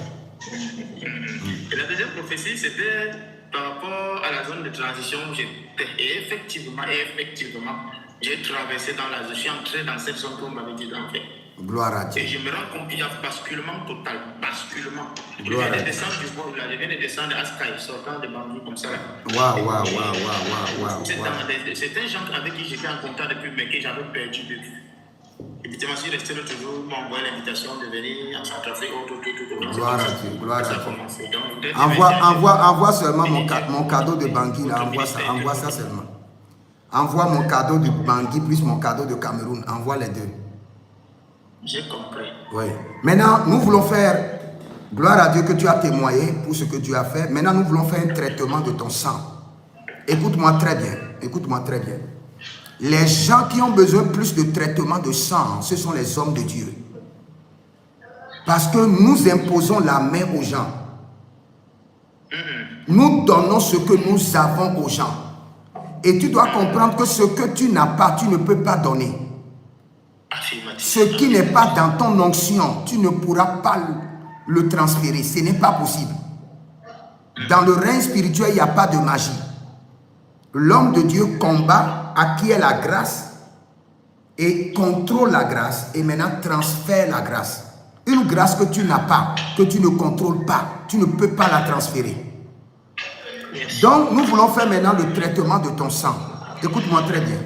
Et la deuxième prophétie, c'était par rapport à la zone de transition où j'étais. Et effectivement, j'ai traversé dans je suis entré dans cette zone qu'on m'avait dit d'entrer. Gloire à Dieu. Et je me rends compte qu'il y a basculement total. Basculement. Gloire je viens de descendre du vol là, je viens de descendre à Sky, sortant de Bangui comme ça là. Waouh. C'est un gens avec qui j'étais en contact depuis, mais que j'avais perdu de vue. Effectivement, si je restais l'autre jour, m'ont envoyé l'invitation de venir en Centrafrique, tout. Gloire à Dieu, gloire à Dieu. Envoie seulement mon cadeau de Bangui là, envoie ça seulement. Envoie mon cadeau de Bangui plus mon cadeau de Cameroun, envoie les 2. J'ai compris. Oui. Maintenant, nous voulons faire, gloire à Dieu que tu as témoigné pour ce que Dieu a fait. Maintenant, nous voulons faire un traitement de ton sang. Écoute-moi très bien. Les gens qui ont besoin plus de traitement de sang, ce sont les hommes de Dieu. Parce que nous imposons la main aux gens. Nous donnons ce que nous avons aux gens. Et tu dois comprendre que ce que tu n'as pas, tu ne peux pas donner. Ce qui n'est pas dans ton onction, tu ne pourras pas le transférer. Ce n'est pas possible. Dans le règne spirituel, il n'y a pas de magie. L'homme de Dieu combat, acquiert la grâce et contrôle la grâce et maintenant transfère la grâce. Une grâce que tu n'as pas, que tu ne contrôles pas, tu ne peux pas la transférer. Donc, nous voulons faire maintenant le traitement de ton sang. Écoute-moi très bien.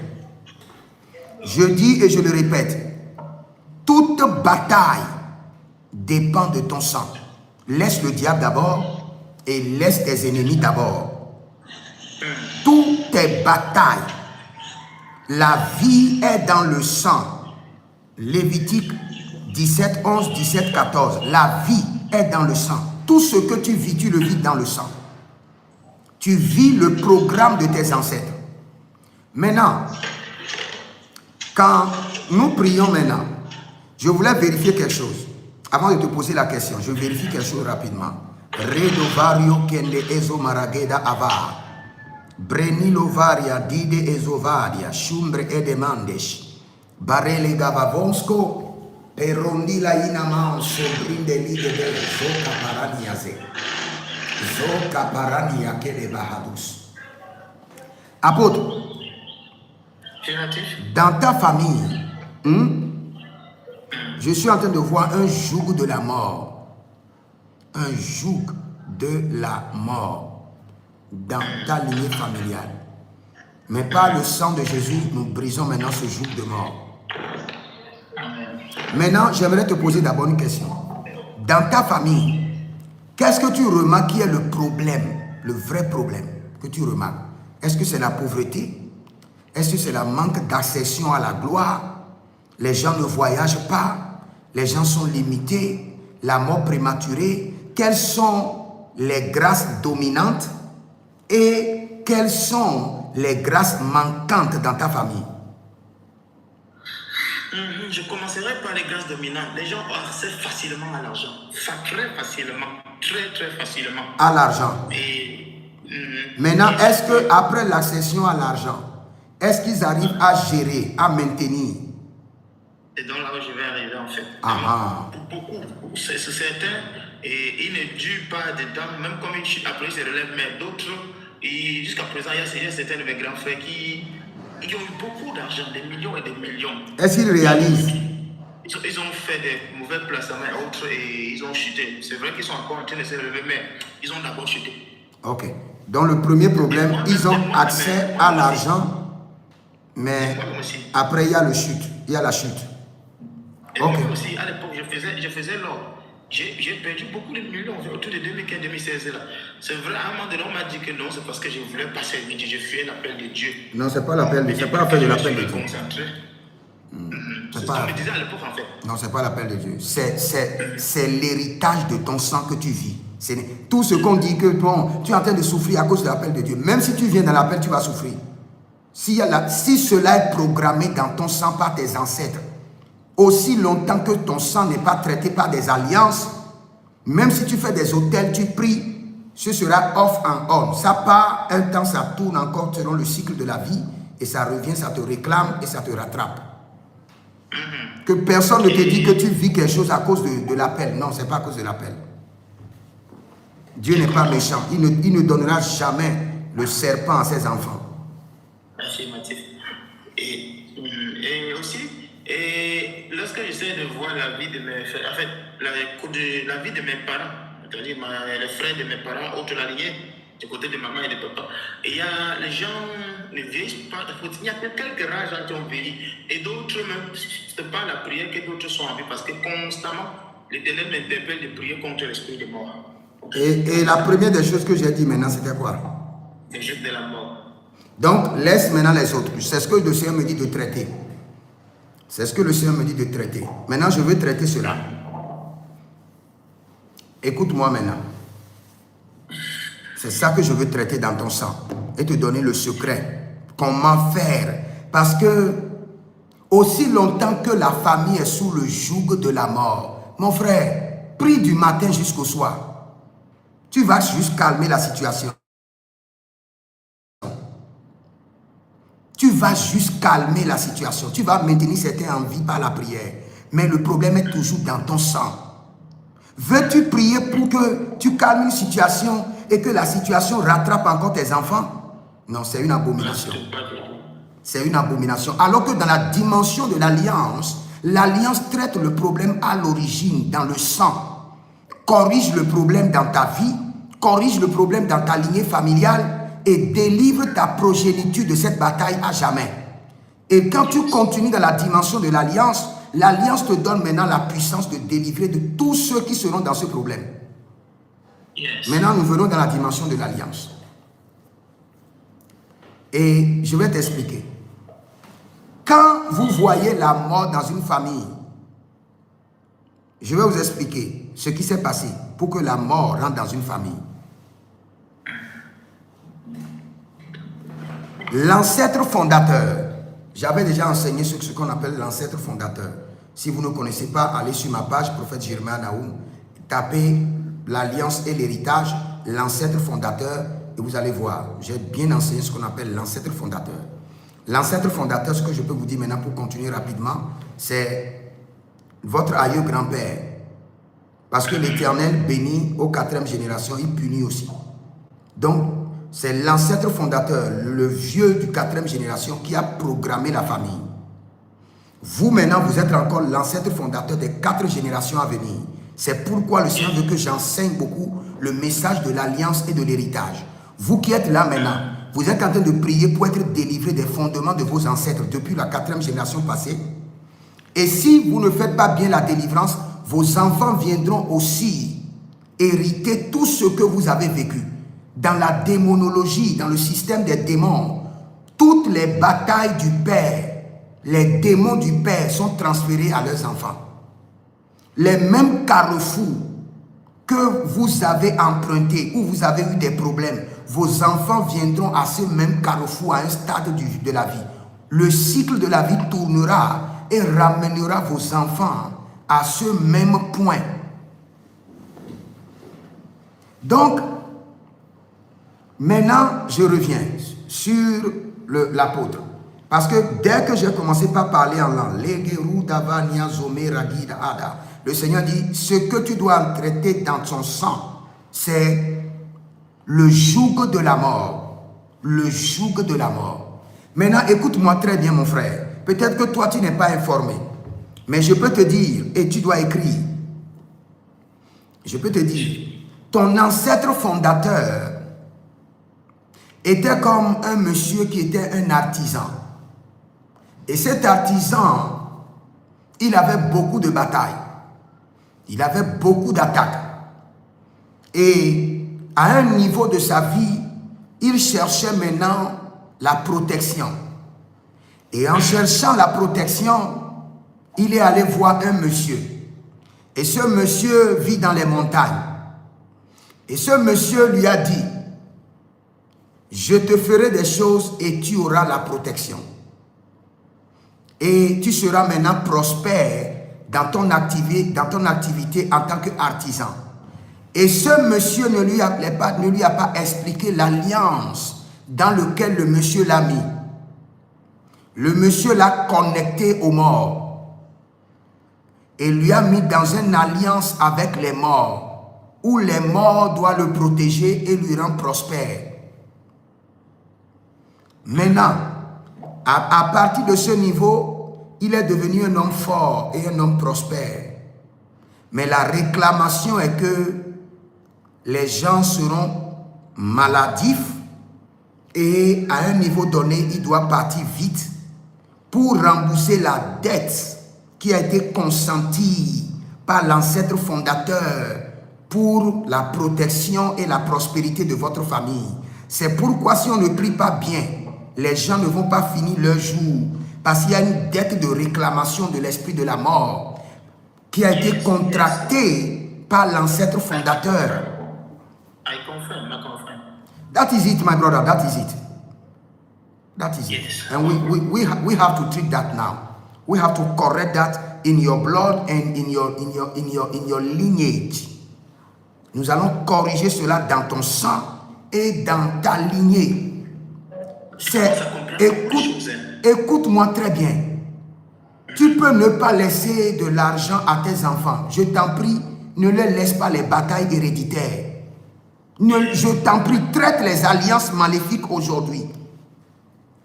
Je dis et je le répète, toute bataille dépend de ton sang. Laisse le diable d'abord et laisse tes ennemis d'abord. Toutes tes batailles, la vie est dans le sang. Lévitique 17, 11, 17, 14. La vie est dans le sang. Tout ce que tu vis, tu le vis dans le sang. Tu vis le programme de tes ancêtres. Maintenant, quand nous prions maintenant, je voulais vérifier quelque chose. Avant de te poser la question, je vérifie quelque chose rapidement. Redovario kende ezo marageda ava. Brenilovaria dide ezovaria. Shumbre edemandesh. Barele gavavonsko. Perondila inaman sobrinde lide de zoka paraniaze. Zoka parania kele bahadus. Apôtre, dans ta famille, je suis en train de voir un joug de la mort. Un joug de la mort dans ta lignée familiale. Mais par le sang de Jésus, nous brisons maintenant ce joug de mort. Maintenant, j'aimerais te poser d'abord une question. Dans ta famille, qu'est-ce que tu remarques qui est le problème, le vrai problème que tu remarques? Est-ce que c'est la pauvreté? Est-ce que c'est le manque d'accession à la gloire? Les gens ne voyagent pas, les gens sont limités, la mort prématurée. Quelles sont les grâces dominantes et quelles sont les grâces manquantes dans ta famille? Je commencerai par les grâces dominantes. Les gens ont accès facilement à l'argent. Très facilement. Très facilement. À l'argent. Maintenant, est-ce qu'après l'accession à l'argent, est-ce qu'ils arrivent à gérer, à maintenir? C'est donc là où je vais arriver en fait. Pour beaucoup, c'est certain, et ils ne durent pas dedans, même comme une chute après ils se relèvent, mais d'autres, jusqu'à présent, il y a certains de mes grands frères qui ont eu beaucoup d'argent, des millions et des millions. Est-ce qu'ils réalisent? Ils ont fait des mauvais placements et autres et ils ont chuté. C'est vrai qu'ils sont encore en train de se relever, mais ils ont d'abord chuté. Ok. Donc le premier problème, ils ont accès à l'argent, mais après il y a le chute, il y a la chute. Et moi aussi, à l'époque, je faisais l'or. J'ai perdu beaucoup de millions autour de 2015-2016 là. C'est vrai, à un moment donné, on m'a dit que non, c'est parce que je ne voulais pas servir Dieu, je fuyais l'appel de Dieu. Non, c'est pas l'appel de Dieu, c'est pas l'appel de l'appel de Dieu. C'est ce qu'on me disait à l'époque en fait. Non, c'est pas l'appel de Dieu. C'est l'héritage de ton sang que tu vis. Tout ce qu'on dit que bon, tu es en train de souffrir à cause de l'appel de Dieu. Même si tu viens dans l'appel, tu vas souffrir. Si cela est programmé dans ton sang par tes ancêtres, aussi longtemps que ton sang n'est pas traité par des alliances, même si tu fais des autels, tu pries, ce sera off and on. Ça part un temps, ça tourne encore selon le cycle de la vie et ça revient, ça te réclame et ça te rattrape. Que personne ne te dit que tu vis quelque chose à cause de l'appel. Non, ce n'est pas à cause de l'appel. Dieu n'est pas méchant. Il ne donnera jamais le serpent à ses enfants. Affirmatif. Et aussi, lorsque j'essaie de voir la vie de mes frères, en fait, la vie de mes parents, c'est-à-dire les frères de mes parents, autres la lignée, du côté de maman et de papa, et il y a les gens ne vieillissent pas, il y a quelques rares gens qui ont vieilli, et d'autres même, c'est pas la prière que d'autres sont en vie, parce que constamment, l'Éternel m'interpelle de prier contre l'esprit de mort. Et la première des choses que j'ai dit maintenant, c'était quoi? C'est juste de la mort. Donc, laisse maintenant les autres. C'est ce que le Seigneur me dit de traiter. C'est ce que le Seigneur me dit de traiter. Maintenant, je veux traiter cela. Écoute-moi maintenant. C'est ça que je veux traiter dans ton sang. Et te donner le secret. Comment faire? Parce que, aussi longtemps que la famille est sous le joug de la mort, mon frère, prie du matin jusqu'au soir. Tu vas juste calmer la situation. Tu vas juste calmer la situation. Tu vas maintenir certains en vie par la prière. Mais le problème est toujours dans ton sang. Veux-tu prier pour que tu calmes une situation et que la situation rattrape encore tes enfants? Non, c'est une abomination. C'est une abomination. Alors que dans la dimension de l'alliance, L'alliance traite le problème à l'origine, dans le sang. Corrige le problème dans ta vie, corrige le problème dans ta lignée familiale et délivre ta progéniture de cette bataille à jamais. Et quand tu continues dans la dimension de l'alliance, l'alliance te donne maintenant la puissance de délivrer de tous ceux qui seront dans ce problème. Yes. Maintenant, nous venons dans la dimension de l'alliance. Et je vais t'expliquer. Quand vous voyez la mort dans une famille, je vais vous expliquer ce qui s'est passé pour que la mort rentre dans une famille. L'ancêtre fondateur, j'avais déjà enseigné ce qu'on appelle l'ancêtre fondateur. Si vous ne connaissez pas, allez sur ma page, Prophète Jeremiah Nahum, tapez l'alliance et l'héritage, l'ancêtre fondateur, et vous allez voir, j'ai bien enseigné ce qu'on appelle l'ancêtre fondateur. L'ancêtre fondateur, ce que je peux vous dire maintenant pour continuer rapidement, c'est votre aïeux grand-père. Parce que l'Éternel bénit aux 4e génération, il punit aussi. Donc, c'est l'ancêtre fondateur, le vieux du 4e génération qui a programmé la famille. Vous maintenant, vous êtes encore l'ancêtre fondateur des 4 générations à venir. C'est pourquoi le Seigneur veut que j'enseigne beaucoup le message de l'alliance et de l'héritage. Vous qui êtes là maintenant, vous êtes en train de prier pour être délivré des fondements de vos ancêtres depuis la 4e génération passée. Et si vous ne faites pas bien la délivrance, vos enfants viendront aussi hériter tout ce que vous avez vécu. Dans la démonologie, dans le système des démons, toutes les batailles du Père, les démons du Père sont transférés à leurs enfants. Les mêmes carrefours que vous avez empruntés, où vous avez eu des problèmes, vos enfants viendront à ce même carrefour à un stade de la vie. Le cycle de la vie tournera et ramènera vos enfants à ce même point. Donc, maintenant, je reviens sur l'apôtre. Parce que dès que j'ai commencé par parler en langue, le Seigneur dit, ce que tu dois traiter dans ton sang, c'est le joug de la mort. Le joug de la mort. Maintenant, écoute-moi très bien, mon frère. Peut-être que toi, tu n'es pas informé. Mais je peux te dire, et tu dois écrire, je peux te dire, ton ancêtre fondateur était comme un monsieur qui était un artisan. Et cet artisan, il avait beaucoup de batailles. Il avait beaucoup d'attaques. Et à un niveau de sa vie, il cherchait maintenant la protection. Et en cherchant la protection, il est allé voir un monsieur. Et ce monsieur vit dans les montagnes. Et ce monsieur lui a dit, je te ferai des choses et tu auras la protection. Et tu seras maintenant prospère dans ton activité en tant qu'artisan. Et ce monsieur ne lui a pas expliqué l'alliance dans laquelle le monsieur l'a mis. Le monsieur l'a connecté aux morts. Et lui a mis dans une alliance avec les morts, où les morts doivent le protéger et lui rendre prospère. Maintenant, à partir de ce niveau, il est devenu un homme fort et un homme prospère. Mais la réclamation est que les gens seront maladifs et à un niveau donné, il doit partir vite pour rembourser la dette qui a été consentie par l'ancêtre fondateur pour la protection et la prospérité de votre famille. C'est pourquoi si on ne prie pas bien, les gens ne vont pas finir leur jour parce qu'il y a une dette de réclamation de l'esprit de la mort qui a été contractée par l'ancêtre fondateur. I confirm. That is it, my brother. That is it. That is it. Yes. And we have to treat that now. We have to correct that in your blood and in your lineage. Nous allons corriger cela dans ton sang et dans ta lignée. Écoute-moi très bien. Tu peux ne pas laisser de l'argent à tes enfants. Je t'en prie, ne leur laisse pas les batailles héréditaires. Je t'en prie, traite les alliances maléfiques aujourd'hui.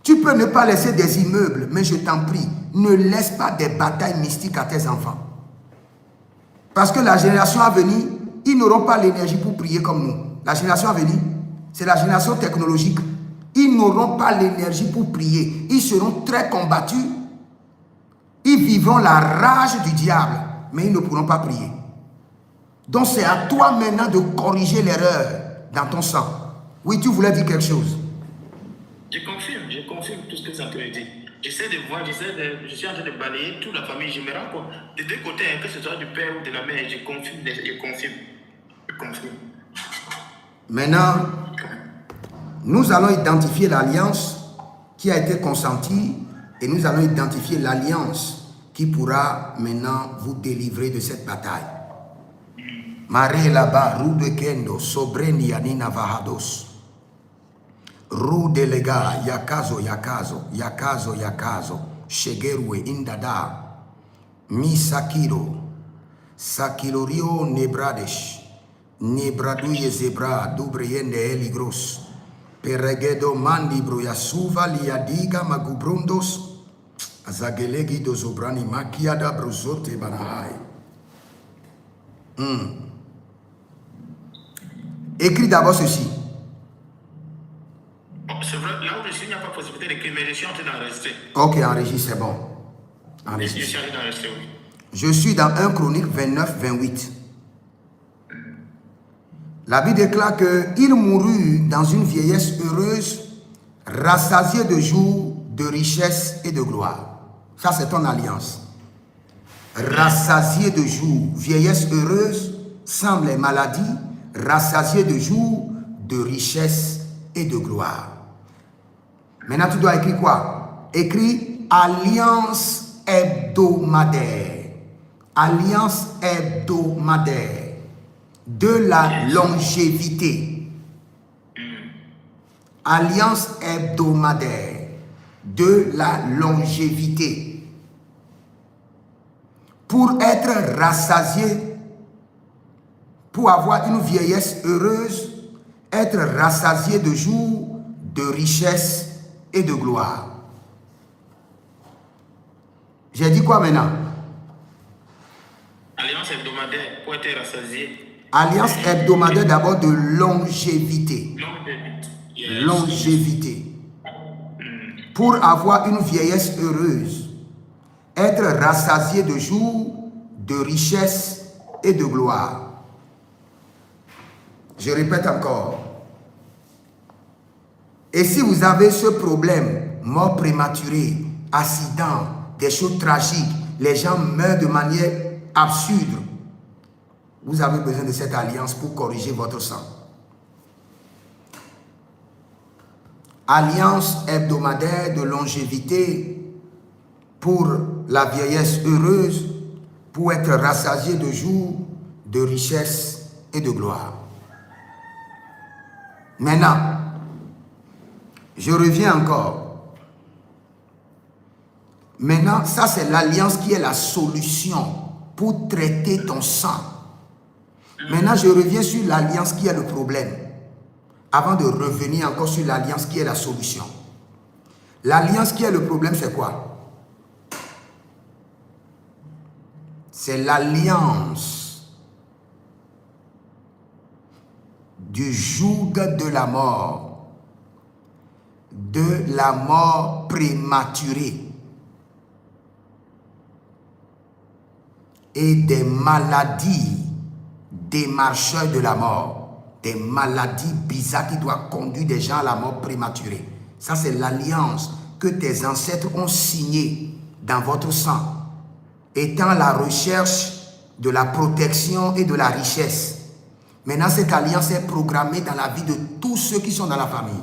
Tu peux ne pas laisser des immeubles, mais je t'en prie, ne laisse pas des batailles mystiques à tes enfants. Parce que la génération à venir, ils n'auront pas l'énergie pour prier comme nous. La génération à venir, c'est la génération technologique. Ils n'auront pas l'énergie pour prier. Ils seront très combattus. Ils vivront la rage du diable, mais ils ne pourront pas prier. Donc c'est à toi maintenant de corriger l'erreur dans ton sang. Oui, tu voulais dire quelque chose. Je confirme tout ce que ça peut dire. J'essaie de voir, je suis en train de balayer toute la famille. Je me rends compte des deux côtés, que ce soit du père ou de la mère, je confirme. Maintenant, nous allons identifier l'alliance qui a été consentie et nous allons identifier l'alliance qui pourra maintenant vous délivrer de cette bataille. Mare là-bas, Rude Kendo, Sobreni Yanina Vahados. Rude Lega, Yakazo, Shegerwe, Indada, Misakiro, Sakilorio, Nebradesh, Nebradouye Zebra, Dubreyende Eligros, Peregedo Mandibro, Yasuva, Liadiga, Magubrundos, Azagelegi Dozobrani, Makiada, Brozote, Banahai. Écris d'abord ceci. C'est vrai, là où je suis, il n'y a pas possibilité d'écrire, mais je suis en train d'enregistrer. Ok, enregistre, c'est bon. Je suis en train d'enregistrer, oui. Je suis dans 1 Chronique 29, 28. La Bible déclare qu'il mourut dans une vieillesse heureuse, rassasié de jours, de richesse et de gloire. Ça, c'est ton alliance. Rassasié de jours, vieillesse heureuse, sans les maladies, rassasié de jours, de richesse et de gloire. Maintenant, tu dois écrire quoi? Écris alliance hebdomadaire. Alliance hebdomadaire de la longévité. Alliance hebdomadaire de la longévité. Pour être rassasié, pour avoir une vieillesse heureuse, être rassasié de jours, de richesse et de gloire. J'ai dit quoi maintenant? Alliance hebdomadaire pour être rassasié. Alliance hebdomadaire d'abord de longévité. Yes. Longévité. Pour avoir une vieillesse heureuse, être rassasié de jours, de richesse et de gloire. Je répète encore. Et si vous avez ce problème, mort prématurée, accident, des choses tragiques, les gens meurent de manière absurde, vous avez besoin de cette alliance pour corriger votre sang. Alliance hebdomadaire de longévité pour la vieillesse heureuse, pour être rassasié de jours, de richesse et de gloire. Maintenant, je reviens encore. Maintenant, ça c'est l'alliance qui est la solution pour traiter ton sang. Maintenant, je reviens sur l'alliance qui est le problème. Avant de revenir encore sur l'alliance qui est la solution. L'alliance qui est le problème, c'est quoi? C'est l'alliance du joug de la mort, de la mort prématurée et des maladies des marcheurs de la mort. Des maladies bizarres qui doivent conduire des gens à la mort prématurée. Ça, c'est l'alliance que tes ancêtres ont signée dans votre sang, étant la recherche de la protection et de la richesse. Maintenant, cette alliance est programmée dans la vie de tous ceux qui sont dans la famille.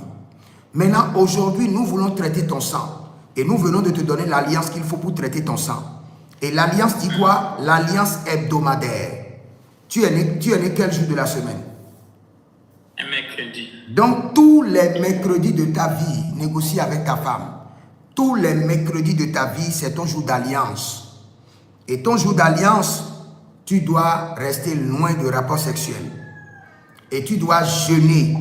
Maintenant, aujourd'hui, nous voulons traiter ton sang. Et nous venons de te donner l'alliance qu'il faut pour traiter ton sang. Et l'alliance dit quoi? L'alliance hebdomadaire. Tu es né quel jour de la semaine? Un mercredi. Donc, tous les mercredis de ta vie, négocie avec ta femme. Tous les mercredis de ta vie, c'est ton jour d'alliance. Et ton jour d'alliance, tu dois rester loin de rapports sexuels. Et tu dois jeûner.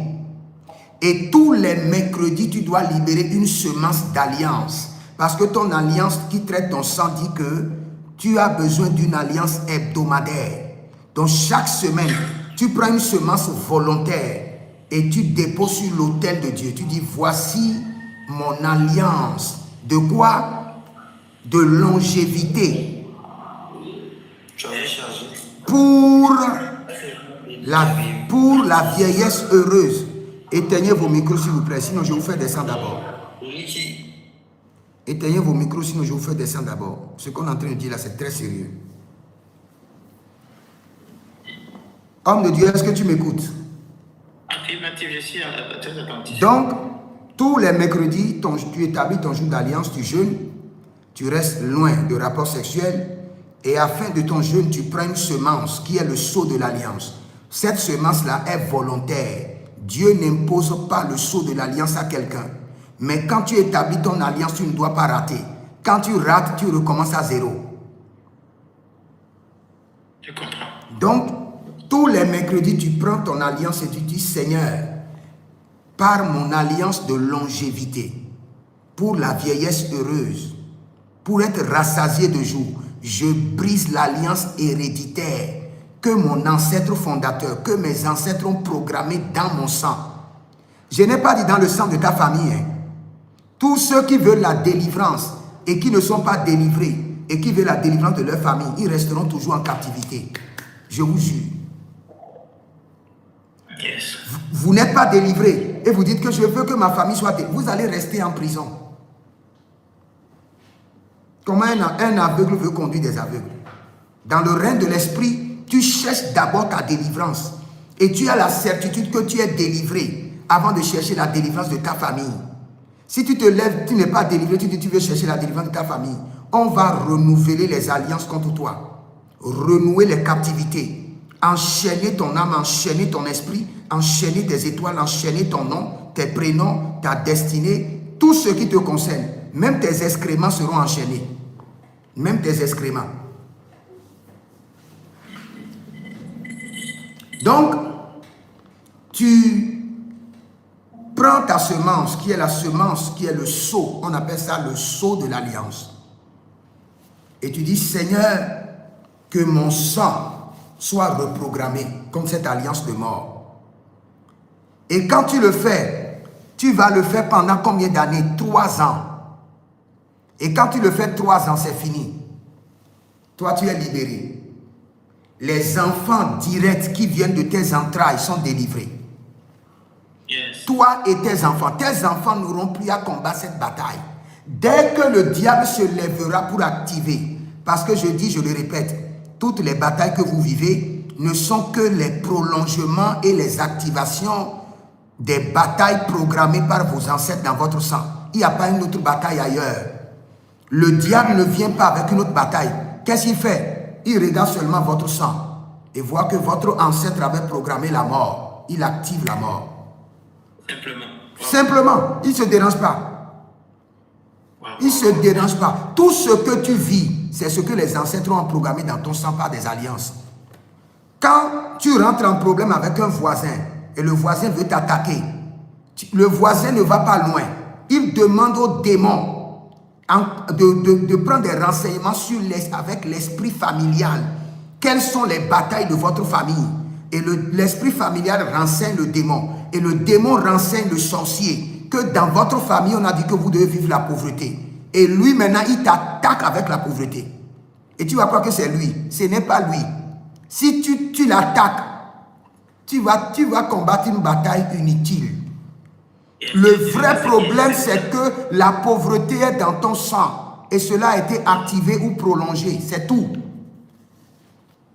Et tous les mercredis, tu dois libérer une semence d'alliance. Parce que ton alliance qui traite ton sang dit que tu as besoin d'une alliance hebdomadaire. Donc chaque semaine, tu prends une semence volontaire et tu déposes sur l'autel de Dieu. Tu dis, voici mon alliance. De quoi? De longévité. Pour la vieillesse heureuse. Éteignez vos micros s'il vous plaît, sinon je vous fais descendre d'abord. Éteignez vos micros, sinon je vous fais descendre d'abord. Ce qu'on est en train de dire là, c'est très sérieux. Homme de Dieu, est-ce que tu m'écoutes? Affirmatif, je suis très attentif. Donc, tous les mercredis, tu établis ton jour d'alliance, tu jeûnes, tu restes loin de rapports sexuels, et à la fin de ton jeûne, tu prends une semence qui est le sceau de l'alliance. Cette semence-là est volontaire. Dieu n'impose pas le sceau de l'alliance à quelqu'un. Mais quand tu établis ton alliance, tu ne dois pas rater. Quand tu rates, tu recommences à zéro. Je comprends. Donc, tous les mercredis, tu prends ton alliance et tu dis, Seigneur, par mon alliance de longévité, pour la vieillesse heureuse, pour être rassasié de jour, je brise l'alliance héréditaire que mon ancêtre fondateur, que mes ancêtres ont programmé dans mon sang. Je n'ai pas dit dans le sang de ta famille. Hein. Tous ceux qui veulent la délivrance et qui ne sont pas délivrés et qui veulent la délivrance de leur famille, ils resteront toujours en captivité. Je vous jure. Yes. Vous n'êtes pas délivré et vous dites que je veux que ma famille soit délivrée. Vous allez rester en prison. Comment un aveugle veut conduire des aveugles? Dans le règne de l'esprit, tu cherches d'abord ta délivrance. Et tu as la certitude que tu es délivré avant de chercher la délivrance de ta famille. Si tu te lèves, tu n'es pas délivré, tu dis tu veux chercher la délivrance de ta famille. On va renouveler les alliances contre toi. Renouer les captivités. Enchaîner ton âme, enchaîner ton esprit, enchaîner tes étoiles, enchaîner ton nom, tes prénoms, ta destinée, tout ce qui te concerne. Même tes excréments seront enchaînés. Même tes excréments. Donc, tu prends ta semence, qui est la semence, qui est le sceau. On appelle ça le sceau de l'alliance. Et tu dis, Seigneur, que mon sang soit reprogrammé comme cette alliance de mort. Et quand tu le fais, tu vas le faire pendant combien d'années? 3 ans. Et quand tu le fais 3 ans, c'est fini. Toi, tu es libéré. Les enfants directs qui viennent de tes entrailles sont délivrés. Yes. Toi et tes enfants n'auront plus à combattre cette bataille. Dès que le diable se lèvera pour activer, parce que je dis, je le répète, toutes les batailles que vous vivez ne sont que les prolongements et les activations des batailles programmées par vos ancêtres dans votre sang. Il n'y a pas une autre bataille ailleurs. Le diable ne vient pas avec une autre bataille. Qu'est-ce qu'il fait? Il regarde seulement votre sang et voit que votre ancêtre avait programmé la mort. Il active la mort. Simplement. Simplement, il ne se dérange pas. Il ne se dérange pas. Tout ce que tu vis, c'est ce que les ancêtres ont programmé dans ton sang par des alliances. Quand tu rentres en problème avec un voisin et le voisin veut t'attaquer, le voisin ne va pas loin. Il demande aux démons de prendre des renseignements avec l'esprit familial. Quelles sont les batailles de votre famille? Et l'esprit familial renseigne le démon. Et le démon renseigne le sorcier. Que dans votre famille, on a dit que vous devez vivre la pauvreté. Et lui, maintenant, il t'attaque avec la pauvreté. Et tu vas croire que c'est lui. Ce n'est pas lui. Si tu l'attaques, tu vas combattre une bataille inutile. Le vrai problème, c'est que la pauvreté est dans ton sang. Et cela a été activé ou prolongé. C'est tout.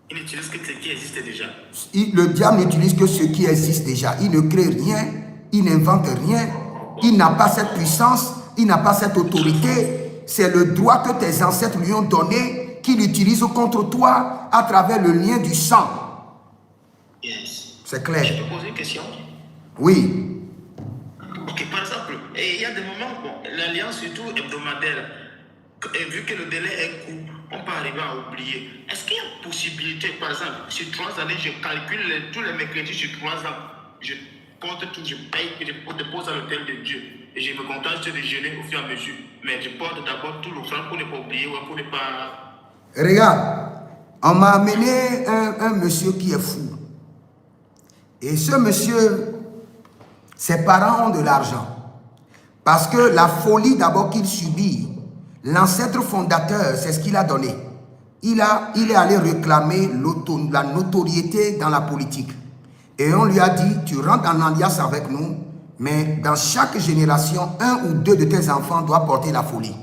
Il n'utilise que ce qui existe déjà. Le diable n'utilise que ce qui existe déjà. Il ne crée rien. Il n'invente rien. Il n'a pas cette puissance. Il n'a pas cette autorité. C'est le droit que tes ancêtres lui ont donné qu'il utilise contre toi à travers le lien du sang. Yes. C'est clair. Je peux poser une question? Oui. Ok, par exemple, il y a des moments, bon, l'alliance surtout hebdomadaire, et vu que le délai est court, on peut arriver à oublier. Est-ce qu'il y a possibilité, par exemple, sur 3 années, je calcule tous les mercredis sur 3 ans, porte tout, je paye, et je dépose à l'autel de Dieu. Et je me contente de jeûner au fur et à mesure. Mais je porte d'abord tout l'offrande pour ne pas oublier, pour ne pas... Regarde, on m'a amené un monsieur qui est fou. Et ce monsieur, ses parents ont de l'argent. Parce que la folie d'abord qu'il subit, l'ancêtre fondateur, c'est ce qu'il a donné. Il est allé réclamer la notoriété dans la politique. Et on lui a dit, tu rentres en alliance avec nous, mais dans chaque génération, 1 ou 2 de tes enfants doivent porter la folie.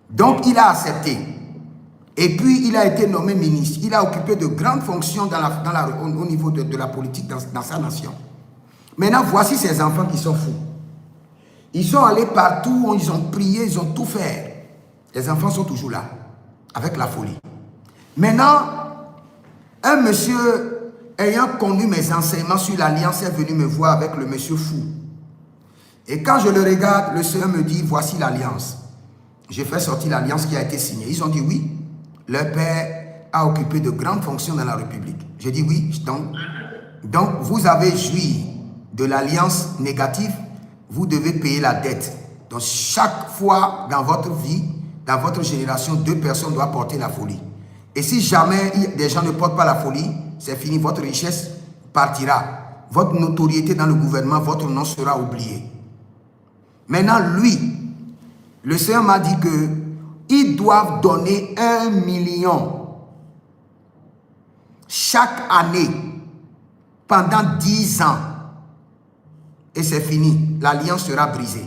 Donc il a accepté. Et puis il a été nommé ministre. Il a occupé de grandes fonctions au niveau de la politique dans sa nation. Maintenant, voici ces enfants qui sont fous. Ils sont allés partout, ils ont prié, ils ont tout fait. Les enfants sont toujours là, avec la folie. Maintenant, un monsieur ayant connu mes enseignements sur l'alliance est venu me voir avec le monsieur fou. Et quand je le regarde, le Seigneur me dit, voici l'alliance. J'ai fait sortir l'alliance qui a été signée. Ils ont dit oui. Leur père a occupé de grandes fonctions dans la République. J'ai dit oui. Donc vous avez joui de l'alliance négative. Vous devez payer la dette. Donc, chaque fois dans votre vie, dans votre génération, 2 personnes doivent porter la folie. Et si jamais des gens ne portent pas la folie, c'est fini. Votre richesse partira. Votre notoriété dans le gouvernement, votre nom sera oublié. Maintenant, lui, le Seigneur m'a dit qu'ils doivent donner 1 million chaque année pendant 10 ans. Et c'est fini, l'alliance sera brisée.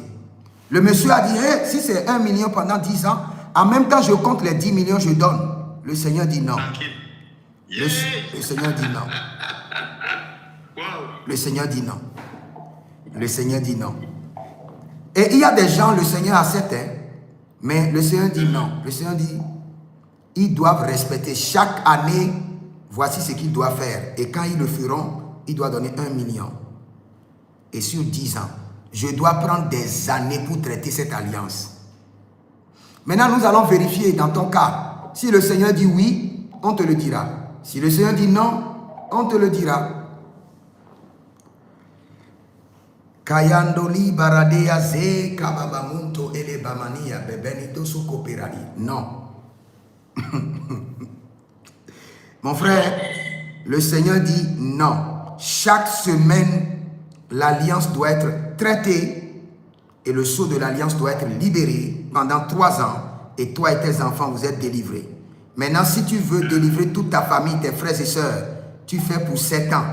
Le monsieur a dit, hey, si c'est 1 million pendant 10 ans, en même temps je compte les 10 millions, je donne. Le Seigneur dit non. Le Seigneur dit non. Le Seigneur dit non. Le Seigneur dit non. Et il y a des gens, le Seigneur accepte, mais le Seigneur dit non. Le Seigneur dit, ils doivent respecter chaque année, voici ce qu'ils doivent faire. Et quand ils le feront, ils doivent donner 1 million. Et sur 10 ans, je dois prendre des années pour traiter cette alliance. Maintenant, nous allons vérifier dans ton cas. Si le Seigneur dit oui, on te le dira. Si le Seigneur dit non, on te le dira. Kayandoli baradea ze kababamunto ele bamania bebenito sokoperali. Non. Mon frère, le Seigneur dit non. Chaque semaine, l'alliance doit être traitée et le sceau de l'alliance doit être libéré pendant 3 ans et toi et tes enfants, vous êtes délivrés. Maintenant, si tu veux délivrer toute ta famille, tes frères et sœurs, tu fais pour 7 ans.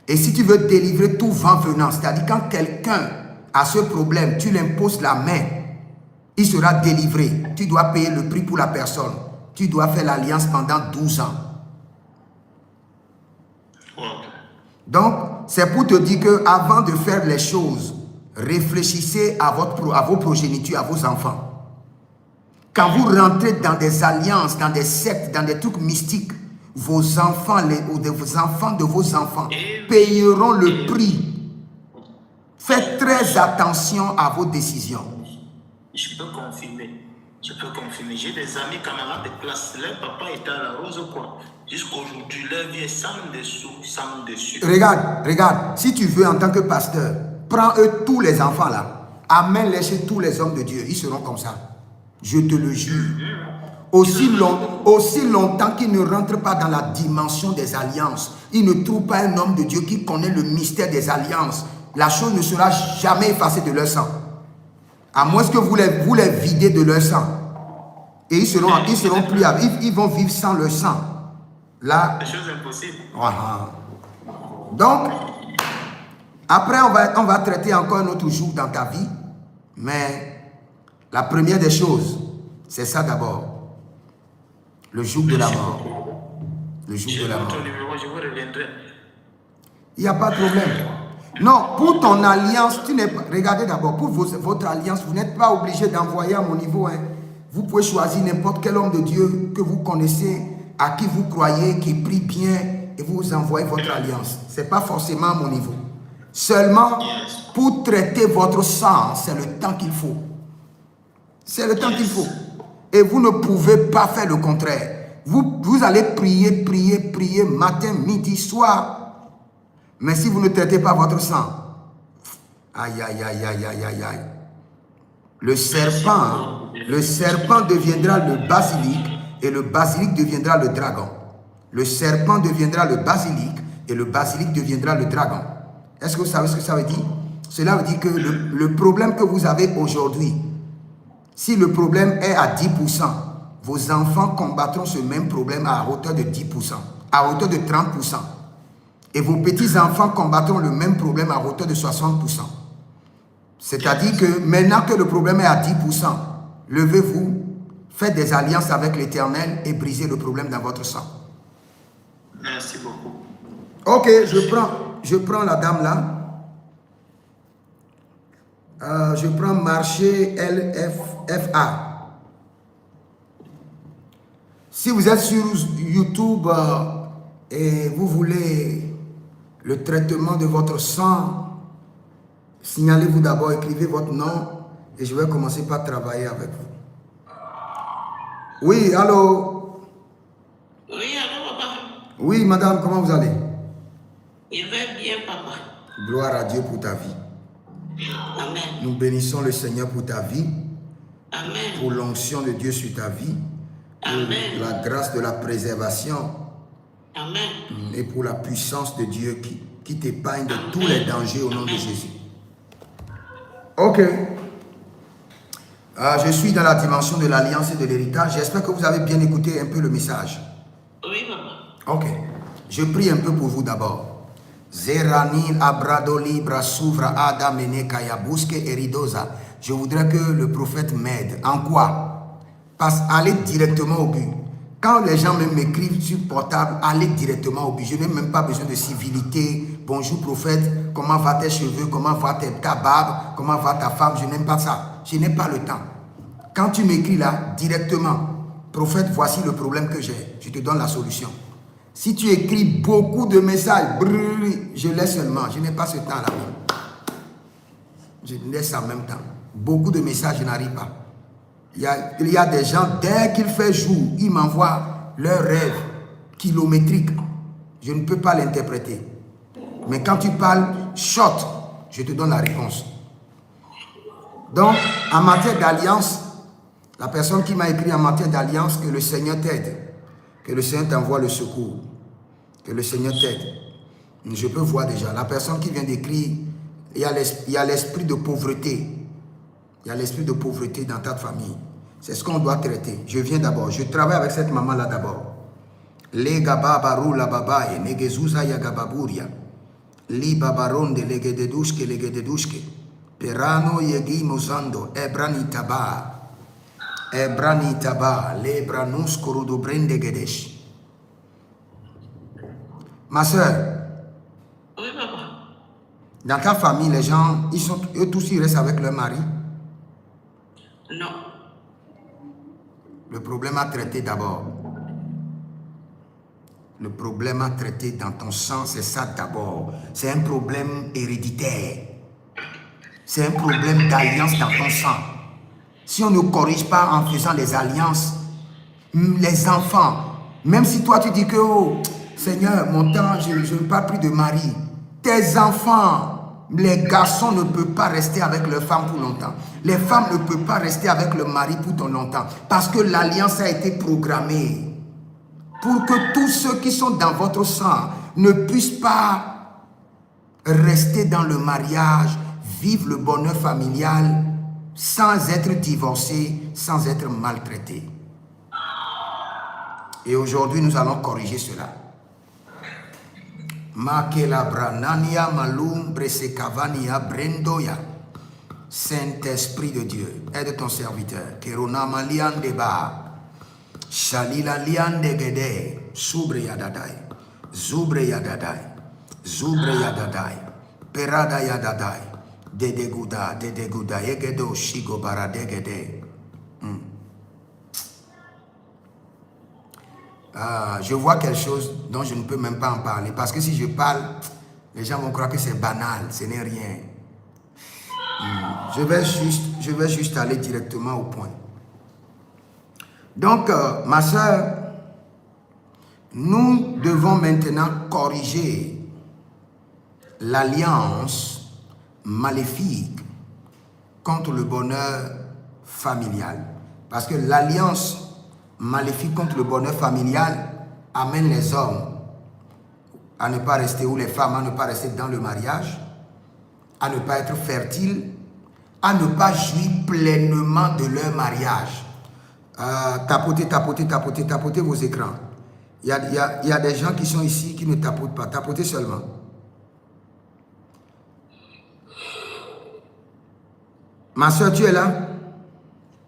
Et si tu veux délivrer tout vent venant, c'est-à-dire quand quelqu'un a ce problème, tu l'imposes la main, il sera délivré. Tu dois payer le prix pour la personne. Tu dois faire l'alliance pendant 12 ans. Donc, c'est pour te dire qu'avant de faire les choses, réfléchissez à vos progénitures, à vos enfants. Quand vous rentrez dans des alliances, dans des sectes, dans des trucs mystiques, vos enfants, vos enfants de vos enfants payeront le prix. Faites très attention à vos décisions. Je peux confirmer. J'ai des amis camarades de classe. Leur papa était à la rose quoi. Jusqu'aujourd'hui, leur vie est sans dessous, sans dessus. Regarde. Si tu veux en tant que pasteur, prends eux tous les enfants là. Amène-les chez tous les hommes de Dieu. Ils seront comme ça. Je te le jure. Aussi longtemps qu'ils ne rentrent pas dans la dimension des alliances, ils ne trouvent pas un homme de Dieu qui connaît le mystère des alliances. La chose ne sera jamais effacée de leur sang. À moins que vous les videz de leur sang. Et ils vont vivre sans leur sang. Là, des choses impossibles. Voilà. Donc, après, on va traiter encore un autre jour dans ta vie. Mais la première des choses, c'est ça d'abord. Le jour de la mort. Le jour de la mort. Je vous reviendrai. Il n'y a pas de problème. Non, pour ton alliance, regardez d'abord, pour votre alliance, vous n'êtes pas obligé d'envoyer à mon niveau. Hein. Vous pouvez choisir n'importe quel homme de Dieu que vous connaissez, à qui vous croyez, qui prie bien, et vous envoyez votre alliance. Ce n'est pas forcément à mon niveau. Seulement, pour traiter votre sang, c'est le temps qu'il faut. C'est le temps qu'il faut. Et vous ne pouvez pas faire le contraire. Vous allez prier matin, midi, soir. Mais si vous ne traitez pas votre sang, aïe, aïe, aïe, aïe, aïe, aïe, aïe. Le serpent deviendra le basilic et le basilic deviendra le dragon. Le serpent deviendra le basilic et le basilic deviendra le dragon. Est-ce que vous savez ce que ça veut dire? Cela veut dire que le problème que vous avez aujourd'hui, si le problème est à 10%, vos enfants combattront ce même problème à hauteur de 10%, à hauteur de 30%. Et vos petits-enfants combattront le même problème à hauteur de 60%. C'est-à-dire que maintenant que le problème est à 10%, levez-vous, faites des alliances avec l'Éternel et brisez le problème dans votre sang. Merci beaucoup. Ok, je prends la dame là. Je prends marché LFA. Si vous êtes sur YouTube et vous voulez le traitement de votre sang, signalez-vous d'abord, écrivez votre nom et je vais commencer par travailler avec vous. Oui, allô? Oui, allô, papa. Oui, madame, comment vous allez? Je vais bien, papa. Gloire à Dieu pour ta vie. Amen. Nous bénissons le Seigneur pour ta vie, Amen. pour l'onction de Dieu sur ta vie, pour Amen. la grâce de la préservation Amen. et pour la puissance de Dieu qui t'épargne de tous les dangers au nom de Jésus. Ok. Je suis dans la dimension de l'alliance et de l'héritage. J'espère que vous avez bien écouté un peu le message. Oui, papa. Ok. Je prie un peu pour vous d'abord. Zeranil abradoli brasuvra adamene kayabuske eridosa. Je voudrais que le prophète m'aide. En quoi? Allez directement au but. Quand les gens m'écrivent sur portable, allez directement au but. Je n'ai même pas besoin de civilité. Bonjour prophète, comment va tes cheveux, comment va ta barbe, comment va ta femme? Je n'aime pas ça. Je n'ai pas le temps. Quand tu m'écris là, directement, prophète, voici le problème que j'ai. Je te donne la solution. Si tu écris beaucoup de messages, je laisse seulement. Je n'ai pas ce temps-là. Je laisse en même temps. Beaucoup de messages, je n'arrive pas. Il y a des gens, dès qu'il fait jour, ils m'envoient leurs rêves kilométriques. Je ne peux pas l'interpréter. Mais quand tu parles short, je te donne la réponse. Donc, en matière d'alliance, la personne qui m'a écrit en matière d'alliance, que le Seigneur t'aide. Que le Seigneur t'envoie le secours. Que le Seigneur t'aide. Je peux voir déjà. La personne qui vient d'écrire, il y a l'esprit de pauvreté. Il y a l'esprit de pauvreté dans ta famille. C'est ce qu'on doit traiter. Je viens d'abord. Je travaille avec cette maman-là d'abord. Le gababaru la babaye, negezuza ya gababuria. Li babaronde legededushke legededushke. Perano yegi mozando, ebrani taba. Ebrani taba, le branus korodo brende gedesh. Ma soeur, Oui, papa. dans ta famille, les gens, eux tous, ils restent avec leur mari. Non. Le problème à traiter d'abord. Le problème à traiter dans ton sang, c'est ça d'abord. C'est un problème héréditaire. C'est un problème d'alliance dans ton sang. Si on ne corrige pas en faisant les alliances, les enfants, même si toi tu dis que, oh, Seigneur, mon temps, je ne parle plus de mari. Tes enfants, les garçons ne peuvent pas rester avec leur femme pour longtemps. Les femmes ne peuvent pas rester avec le mari pour longtemps. Parce que l'alliance a été programmée pour que tous ceux qui sont dans votre sang ne puissent pas rester dans le mariage, vivre le bonheur familial sans être divorcés, sans être maltraités. Et aujourd'hui, nous allons corriger cela. Makela branania malum bresekavania brendoya. Saint-Esprit de Dieu, aide ton serviteur. Kerona malian deba. Shalila lian de gede. Zubre yadadai. Zubre yadadai. Zubre yadadai. Perada yadadai. Dedeguda, dedeguda. Yegedo shigo baradegede. Je vois quelque chose dont je ne peux même pas en parler. Parce que si je parle, les gens vont croire que c'est banal, ce n'est rien. Je vais juste aller directement au point. Donc, ma soeur, nous devons maintenant corriger l'alliance maléfique contre le bonheur familial. Parce que l'alliance maléfique contre le bonheur familial amène les hommes à ne pas rester, ou les femmes à ne pas rester dans le mariage, à ne pas être fertiles, à ne pas jouir pleinement de leur mariage. Tapotez vos écrans. Il y a des gens qui sont ici qui ne tapotent pas. Tapotez seulement. Ma soeur, tu es là?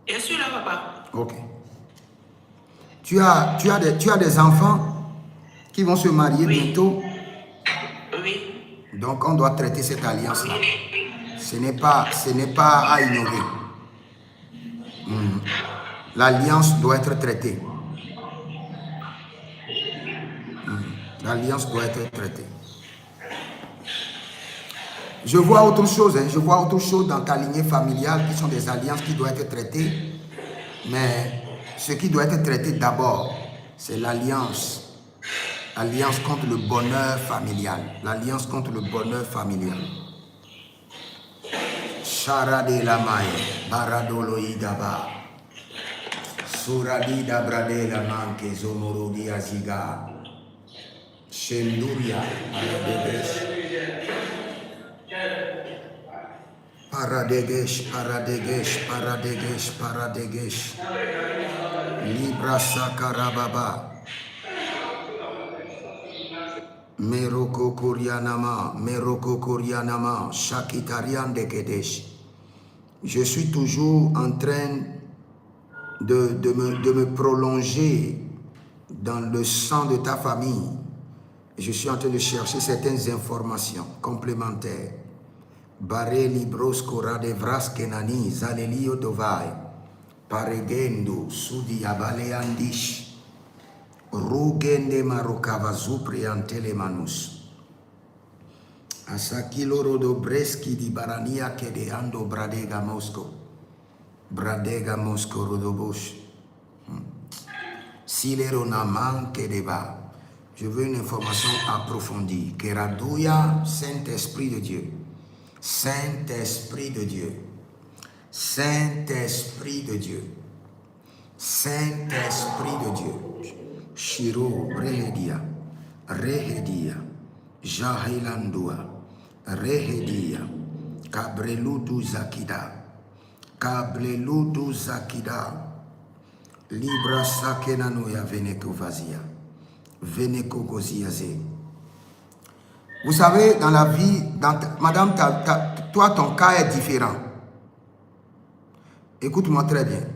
Je suis là, papa. Ok. Tu as des enfants qui vont se marier bientôt. Oui. Donc, on doit traiter cette alliance-là. Ce n'est pas à ignorer. L'alliance doit être traitée. L'alliance doit être traitée. Je vois autre chose. Je vois autre chose dans ta lignée familiale qui sont des alliances qui doivent être traitées. Mais ce qui doit être traité d'abord, c'est l'alliance. L'alliance contre le bonheur familial. L'alliance contre le bonheur familial. Charade la maille, baradolo idaba. Suradi da brade la manque, zomorodi aziga. Shenduria, paradegesh. Paradegesh. Libra sakarababa. Meroko Korianama, Shakitarian de Kedesh. Je suis toujours en train de me prolonger dans le sang de ta famille. Je suis en train de chercher certaines informations complémentaires. Bare libros korade vras kenani, zalelio dovai, paregendo, sudi abale andish. Rugende marokava zupri antele manus. Asakilo rodo breski di barania che de ando bradega mosco. Bradega mosco rodobosh. Silero naman che deba. Je veux une information approfondie. Keradouya, Saint-Esprit de Dieu. Saint-Esprit de Dieu. Saint-Esprit de Dieu. Saint-Esprit de Dieu. Shiro, Rehedia, Jahilandua, Rehedia, Kabreludu Zakida, Libra Sakenanoya Veneko Vazia, Veneko Goziaze. Vous savez, dans la vie, madame, toi, ton cas est différent. Écoute-moi très bien.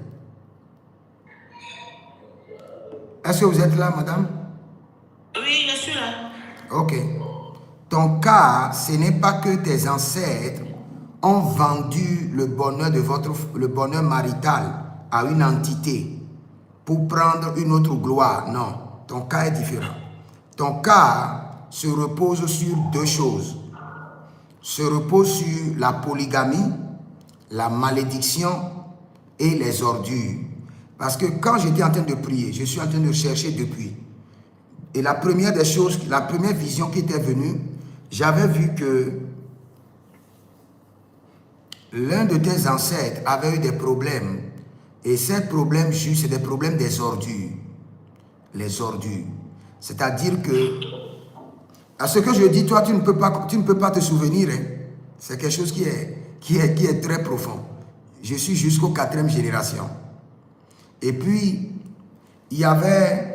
Est-ce que vous êtes là, madame? Oui, je suis là. Ok. Ton cas, ce n'est pas que tes ancêtres ont vendu le bonheur marital à une entité pour prendre une autre gloire. Non, ton cas est différent. Ton cas se repose sur deux choses. Se repose sur la polygamie, la malédiction et les ordures. Parce que quand j'étais en train de prier, je suis en train de chercher depuis. Et la première des choses, la première vision qui était venue, j'avais vu que l'un de tes ancêtres avait eu des problèmes. Et ces problèmes, c'est des problèmes des ordures. Les ordures. C'est-à-dire que, à ce que je dis, toi, tu ne peux pas te souvenir. Hein. C'est quelque chose qui est très profond. Je suis jusqu'aux 4e génération. Et puis, il y avait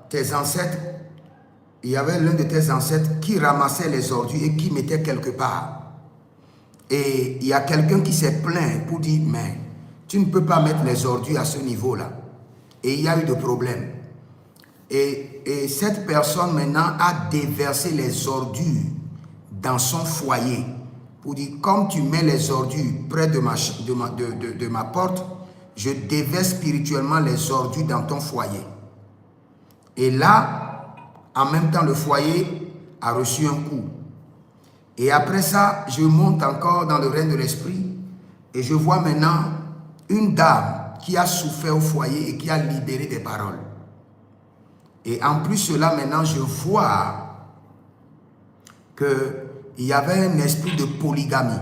tes ancêtres, il y avait l'un de tes ancêtres qui ramassait les ordures et qui mettait quelque part. Et il y a quelqu'un qui s'est plaint pour dire, mais tu ne peux pas mettre les ordures à ce niveau-là. Et il y a eu des problèmes. Et cette personne maintenant a déversé les ordures dans son foyer. Pour dire, comme tu mets les ordures près de ma porte, je déverse spirituellement les ordures dans ton foyer. Et là, en même temps, le foyer a reçu un coup. Et après ça, je monte encore dans le règne de l'esprit et je vois maintenant une dame qui a souffert au foyer et qui a libéré des paroles. Et en plus cela, maintenant, je vois qu'il y avait un esprit de polygamie.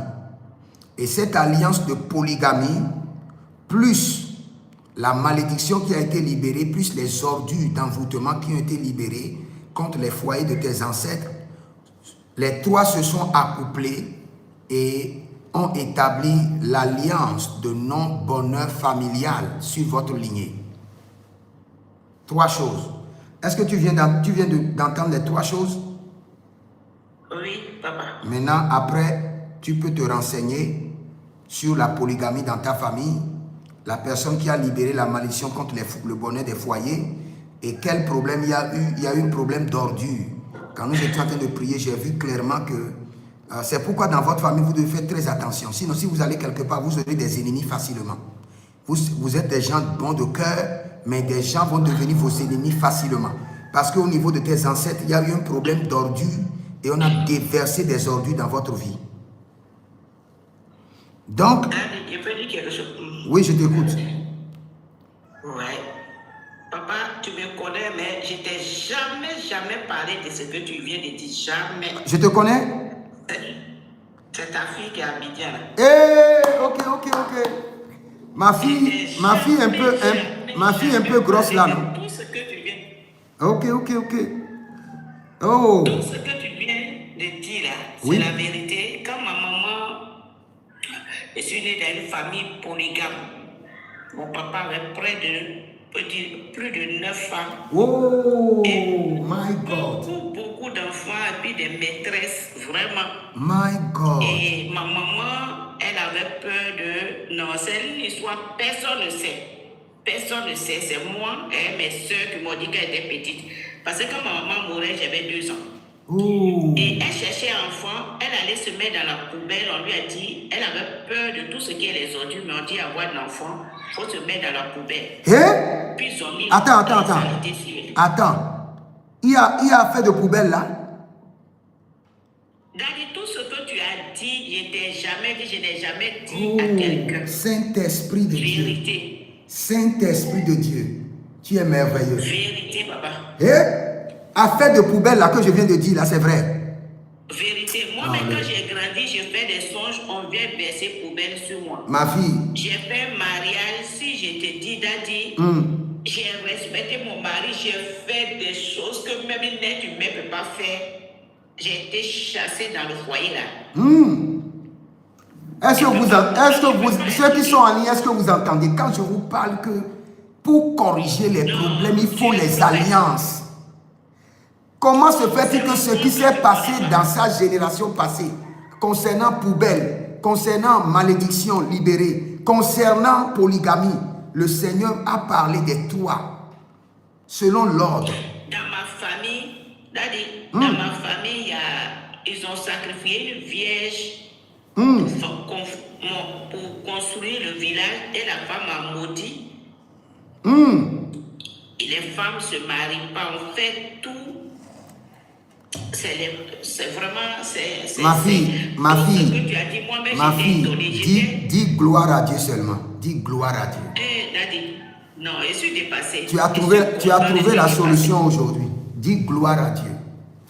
Et cette alliance de polygamie, plus la malédiction qui a été libérée, plus les ordures d'envoûtement qui ont été libérées contre les foyers de tes ancêtres, les trois se sont accouplés et ont établi l'alliance de non-bonheur familial sur votre lignée. Trois choses. Est-ce que tu viens d'entendre les trois choses? Oui, papa. Maintenant, après, tu peux te renseigner sur la polygamie dans ta famille, la personne qui a libéré la malédiction contre le bonheur des foyers, et quel problème il y a eu. Il y a eu un problème d'ordure. Quand nous étions en train de prier, j'ai vu clairement que c'est pourquoi dans votre famille, vous devez faire très attention. Sinon, si vous allez quelque part, vous aurez des ennemis facilement. Vous êtes des gens bons de cœur, mais des gens vont devenir vos ennemis facilement. Parce qu'au niveau de tes ancêtres, il y a eu un problème d'ordure et on a déversé des ordures dans votre vie. Donc, Je peux dire quelque chose? oui, je t'écoute. Ouais. Papa, tu me connais, mais je t'ai jamais parlé de ce que tu viens de dire. Jamais. Je te connais? C'est ta fille qui est à Abidjan. Ok. Ma fille un peu grosse là, non? Tout ce que tu viens. Ok. Oh. Tout ce que tu viens de dire là, c'est Oui. la vérité. Quand ma maman, je suis née dans une famille polygame. Mon papa avait plus de 9 femmes. Oh, Et my God. beaucoup d'enfants et puis des maîtresses, vraiment. My God. Et ma maman, elle avait peur de... Non, c'est une histoire, personne ne sait. Personne ne sait, c'est moi et mes soeurs qui m'ont dit qu'elle était petite. Parce que quand ma maman mourait, j'avais 2 ans. Oh. Et elle cherchait un enfant, elle allait se mettre dans la poubelle, on lui a dit, elle avait peur de tout ce qui est les ordures, mais on dit avoir un enfant, il faut se mettre dans la poubelle. Hein? Puis ils ont mis Attends. la saleté sur elle. Attends. Il y a fait de poubelle là? Daddy, tout ce que tu as dit, je n'ai jamais dit à quelqu'un. Saint-Esprit de Dieu. Vérité. Saint-Esprit de Dieu. Tu es merveilleux. Vérité, papa. Affaire de poubelle là que je viens de dire là, c'est vrai. Vérité. Moi-même, quand j'ai grandi, j'ai fait des songes, on vient verser poubelle sur moi. Ma fille. J'ai fait un mariage. Si je te dis, Daddy, j'ai respecté mon mari, j'ai fait des choses que même un être humain ne peut pas faire. J'ai été chassée dans le foyer là. Est-ce que vous, ceux qui sont en ligne, est-ce que vous entendez quand je vous parle que pour corriger les problèmes, il faut les alliances? Comment se fait-il que ce qui s'est passé dans sa génération passée, concernant poubelle, concernant malédiction libérée, concernant polygamie, le Seigneur a parlé des trois, selon l'ordre? Dans ma famille, Daddy, dans ma famille, ils ont sacrifié une vierge pour construire le village et la femme a maudit. Et les femmes ne se marient pas, on fait tout. C'est vraiment... Ma tout fille, ce que tu as dit, moi-même, j'étais étonnée. dis gloire à Dieu seulement. Dis gloire à Dieu. Daddy, non, je suis dépassée. Tu as trouvé la solution aujourd'hui. Dis gloire à Dieu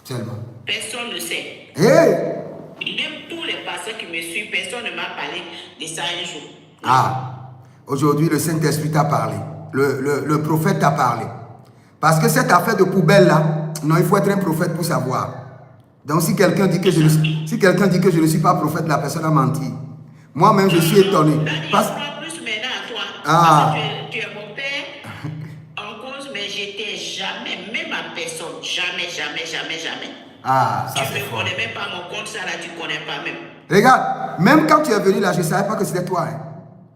seulement. Personne ne sait. Même tous les pasteurs qui me suivent, personne ne m'a parlé de ça un jour. Aujourd'hui le Saint-Esprit t'a parlé. Le prophète t'a parlé. Parce que cette affaire de poubelle là, non, il faut être un prophète pour savoir. Donc si quelqu'un dit que je ne suis pas prophète, la personne a menti. Moi-même je suis étonné. Parce que tu es mon père en cause, mais j'étais jamais, même à personne, jamais. Ça Tu c'est ne fort. connais même pas mon compte, ça là, tu ne connais pas même. Regarde, même quand tu es venu là, je ne savais pas que c'était toi.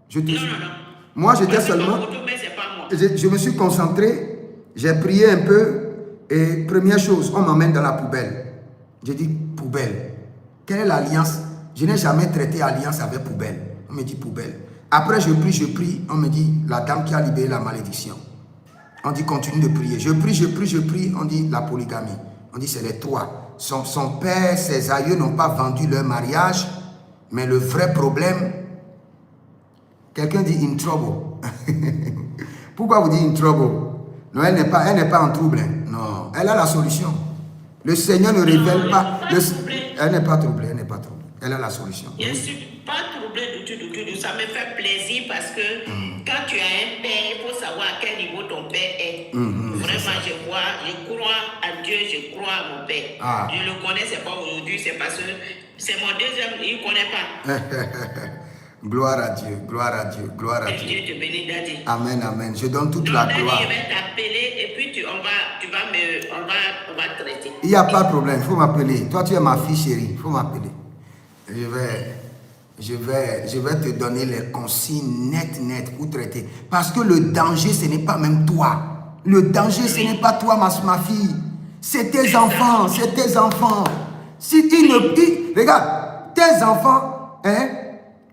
Je te jure. Non. Moi j'étais seulement... Mais c'est pas moi. Je me suis concentré, j'ai prié un peu et première chose, on m'emmène dans la poubelle. J'ai dit poubelle. Quelle est l'alliance? Je n'ai jamais traité alliance avec poubelle. On me dit poubelle. Après je prie, on me dit la dame qui a libéré la malédiction. On dit continue de prier. Je prie, on dit la polygamie. On dit c'est les trois. Son père, ses aïeux n'ont pas vendu leur mariage, mais le vrai problème, quelqu'un dit in trouble. Pourquoi vous dites in trouble? Non, elle n'est pas en trouble. Non, elle a la solution. Le Seigneur ne révèle pas. Elle n'est pas troublée, elle n'est pas troublée. Elle a la solution. Je ne suis pas troublée du tout. Ça me fait plaisir parce que quand tu as un père, il faut savoir à quel niveau ton père est. Vraiment, je crois à Dieu, je crois à mon père. Ah. Je le connais, c'est pas aujourd'hui, c'est parce que c'est mon deuxième, il ne connaît pas. Gloire à Dieu, gloire à Dieu, gloire à Dieu. Dieu te bénisse, Daddy. Amen, amen. Je donne toute la Daddy, gloire. je vais t'appeler et puis on va traiter. Il n'y a pas de problème, il faut m'appeler. Toi, tu es ma fille chérie, il faut m'appeler. Je vais te donner les consignes nettes pour traiter. Parce que le danger, ce n'est pas même toi. Le danger, ce n'est pas toi, ma fille. C'est tes enfants, c'est tes enfants. Si regarde, tes enfants, hein,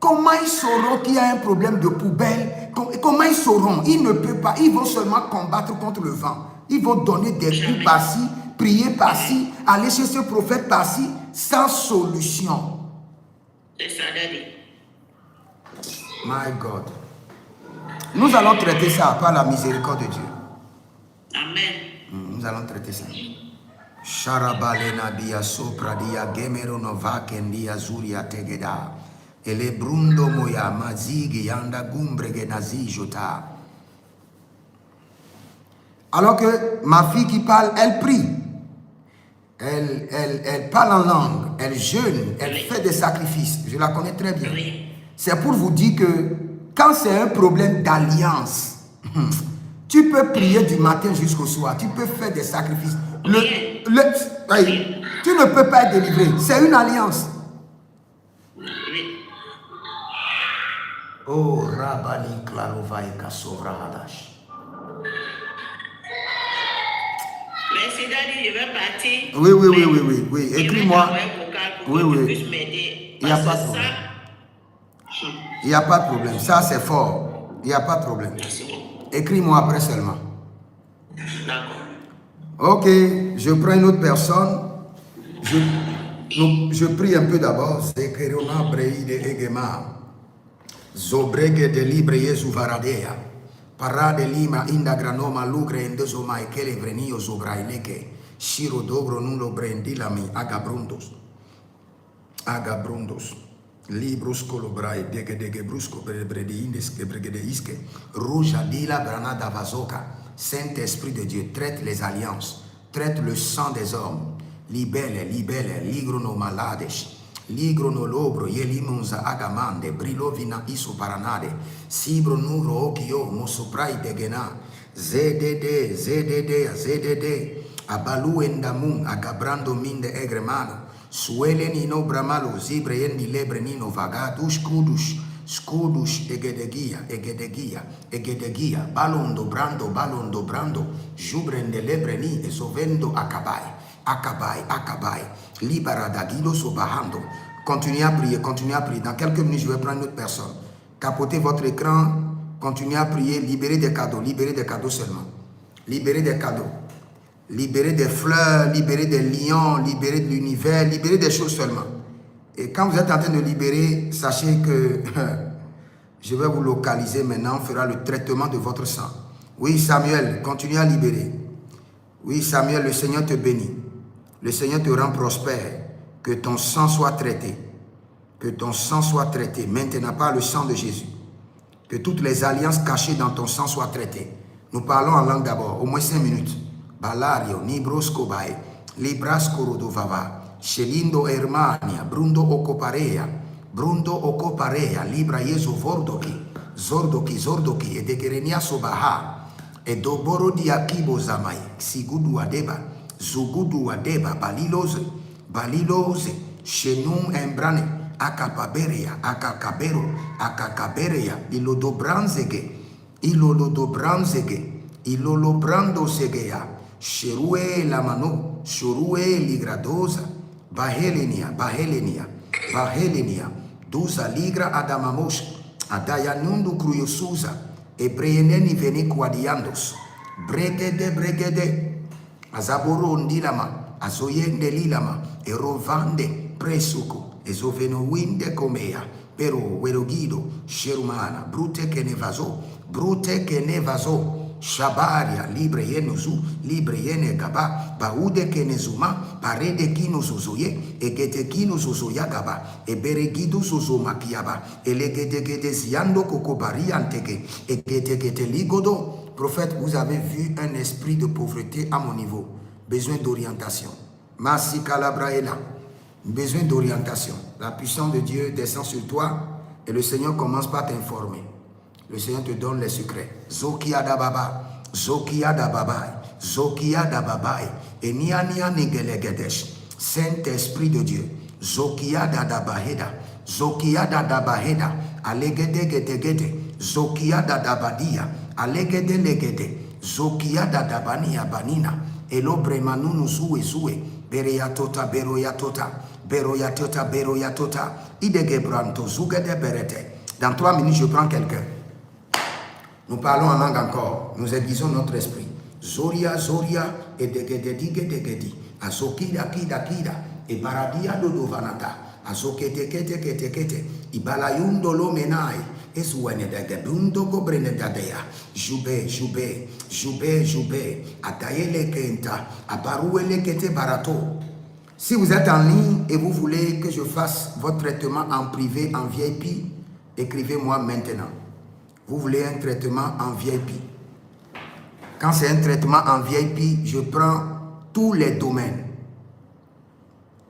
comment ils sauront qu'il y a un problème de poubelle? Comment ils sauront? Ils ne peuvent pas. Ils vont seulement combattre contre le vent. Ils vont donner des coups par-ci, prier par-ci, aller chez ce prophète par-ci, sans solution. C'est ça, Daddy. My God. Nous allons traiter ça par la miséricorde de Dieu. Amen. Nous allons traiter ça. Sharabalena dia sopra dia gemero novaken dia zuria tegeda. Ele brundo moya mazigi yanda gumbrege nazijota. Alors que ma fille qui parle, elle prie. Elle parle en langue, elle jeûne, elle fait des sacrifices. Je la connais très bien. C'est pour vous dire que quand c'est un problème d'alliance, tu peux prier du matin jusqu'au soir, tu peux faire des sacrifices. Tu ne peux pas être délivré, c'est une alliance. Oh, Rabali Klarovai Kasovra Hadash. Merci, Daddy, je vais partir. Oui. Écris-moi. Oui. Il n'y a pas de problème. Il n'y a pas de problème. Ça, c'est fort. Il n'y a pas de problème. Écris-moi après seulement. D'accord. Ok, je prends une autre personne. Je prie un peu d'abord. Zekerona breide egema. Zobrege de libre Yesu varadea. Parade lima inda granoma lugre endezoma ekele vrenio zobraileke. Shiro dobro nulo brendilami agabrundos. Libros colobrai dege brusco bredi indes que brigede iske. Rouge adila branada vazoka. Saint-Esprit de Dieu, traite les alliances, traite le sang des hommes. Libelle, ligro no malades. Ligro no lobro, yelimunza agamande, brilovina iso paranade, sibro nuro okio, mosoprai degena, ZDD, abalu endamun, agabrando minde egremano, suele nino bramalo, zibre endi lebre nino vagadush kudush, scudush egedegia, balondo brando, jubrende lebre ni esovendo Akabai, libera d'Aguido Sobahando. Continuez à prier. Dans quelques minutes, je vais prendre une autre personne. Capotez votre écran, continuez à prier, libérez des cadeaux seulement. Libérez des cadeaux. Libérez des fleurs, libérez des lions, libérez de l'univers, libérez des choses seulement. Et quand vous êtes en train de libérer, sachez que je vais vous localiser maintenant, on fera le traitement de votre sang. Oui, Samuel, continue à libérer. Oui, Samuel, le Seigneur te bénit. Le Seigneur te rend prospère. Que ton sang soit traité. Que ton sang soit traité. Maintenant par le sang de Jésus. Que toutes les alliances cachées dans ton sang soient traitées. Nous parlons en langue d'abord, au moins 5 minutes. Balario, Nibrosco Bae, Librasco Rodovava, Shelindo Hermania, Brundo Ocoparea, Libra Yesu Vordoki, Zordoki, et de Gerenia Sobaha, et Doboro Diakibo Zamai, Sigudu Adeba, Zugudu Adeba, Balilose, Shenum Embrane, Akaberea, Ilolobrando Segea, Sherue Lamano, Shurue Ligradosa, Bahelenia, Dusa Ligra Adamamosh, Adayanundu Cruyosuza, Ebreyeneni Veniquadiandos, Bregede, Azaboro Ndilama, Azoyende Lilama, Erovande, Presuco, Ezoveno Winde Comea, Pero Werogido, Sherumana, Brute che ne vaso, Shabaria, libre yenuzu, libre yene gaba, baude kenezuma, parede kino zozoye, egete kino zozoya gaba, eberegidu zozoma kiaba, elegede ziando kokobari anteke, egete ligodo. Prophète, vous avez vu un esprit de pauvreté à mon niveau. Besoin d'orientation. Masi Calabra est là. Besoin d'orientation. La puissance de Dieu descend sur toi et le Seigneur commence par t'informer. Le Seigneur te donne les secrets. Zokia da baba, Zokia da babai, Zokia da babai, et nia negelegedesh. Saint-Esprit de Dieu. Zokia da baheda, Zokia da baheda, alegede, Zokia da badia, alegede legede, Zokia da bania banina, elobre manunu zue, beroyatota, idegebranto, zugede berete. Dans 3 minutes, je prends quelqu'un. Nous parlons en langue encore. Nous aiguisons notre esprit. Zoria, et degedi, azokida, kida, et baradia dodovanata, azokete, ibalayundo lo menai, esuene degedundo gobrenedadea, jube, atayele kenta, aparuele kete barato. Si vous êtes en ligne et vous voulez que je fasse votre traitement en privé, en VIP, écrivez-moi maintenant. Vous voulez un traitement en VIP. Quand c'est un traitement en VIP, je prends tous les domaines.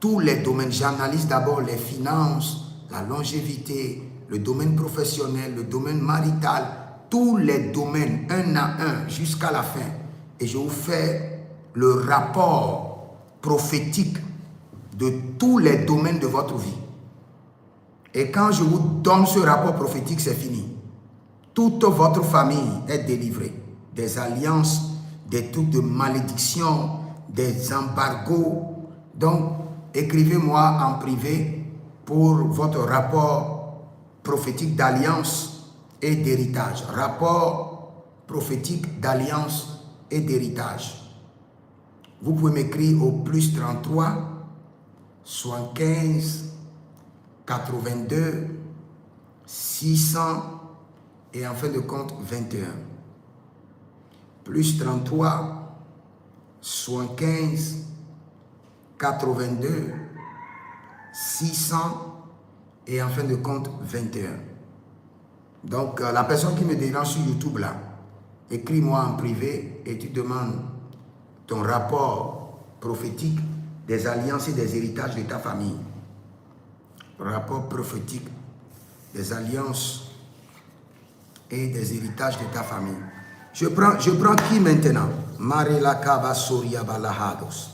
Tous les domaines. J'analyse d'abord les finances, la longévité, le domaine professionnel, le domaine marital, tous les domaines, un à un, jusqu'à la fin. Et je vous fais le rapport prophétique de tous les domaines de votre vie. Et quand je vous donne ce rapport prophétique, c'est fini. Toute votre famille est délivrée des alliances, des trucs de malédiction, des embargos. Donc, écrivez-moi en privé pour votre rapport prophétique d'alliance et d'héritage. Rapport prophétique d'alliance et d'héritage. Vous pouvez m'écrire au plus 33 75 82 600 et en fin de compte 21. Plus 33 75 82 600 et en fin de compte 21. Donc la personne qui me dérange sur YouTube là, écris-moi en privé et tu demandes ton rapport prophétique des alliances et des héritages de ta famille. Rapport prophétique des alliances et des héritages de ta famille. Je prends qui maintenant? Marela Kaba Soria Balahados.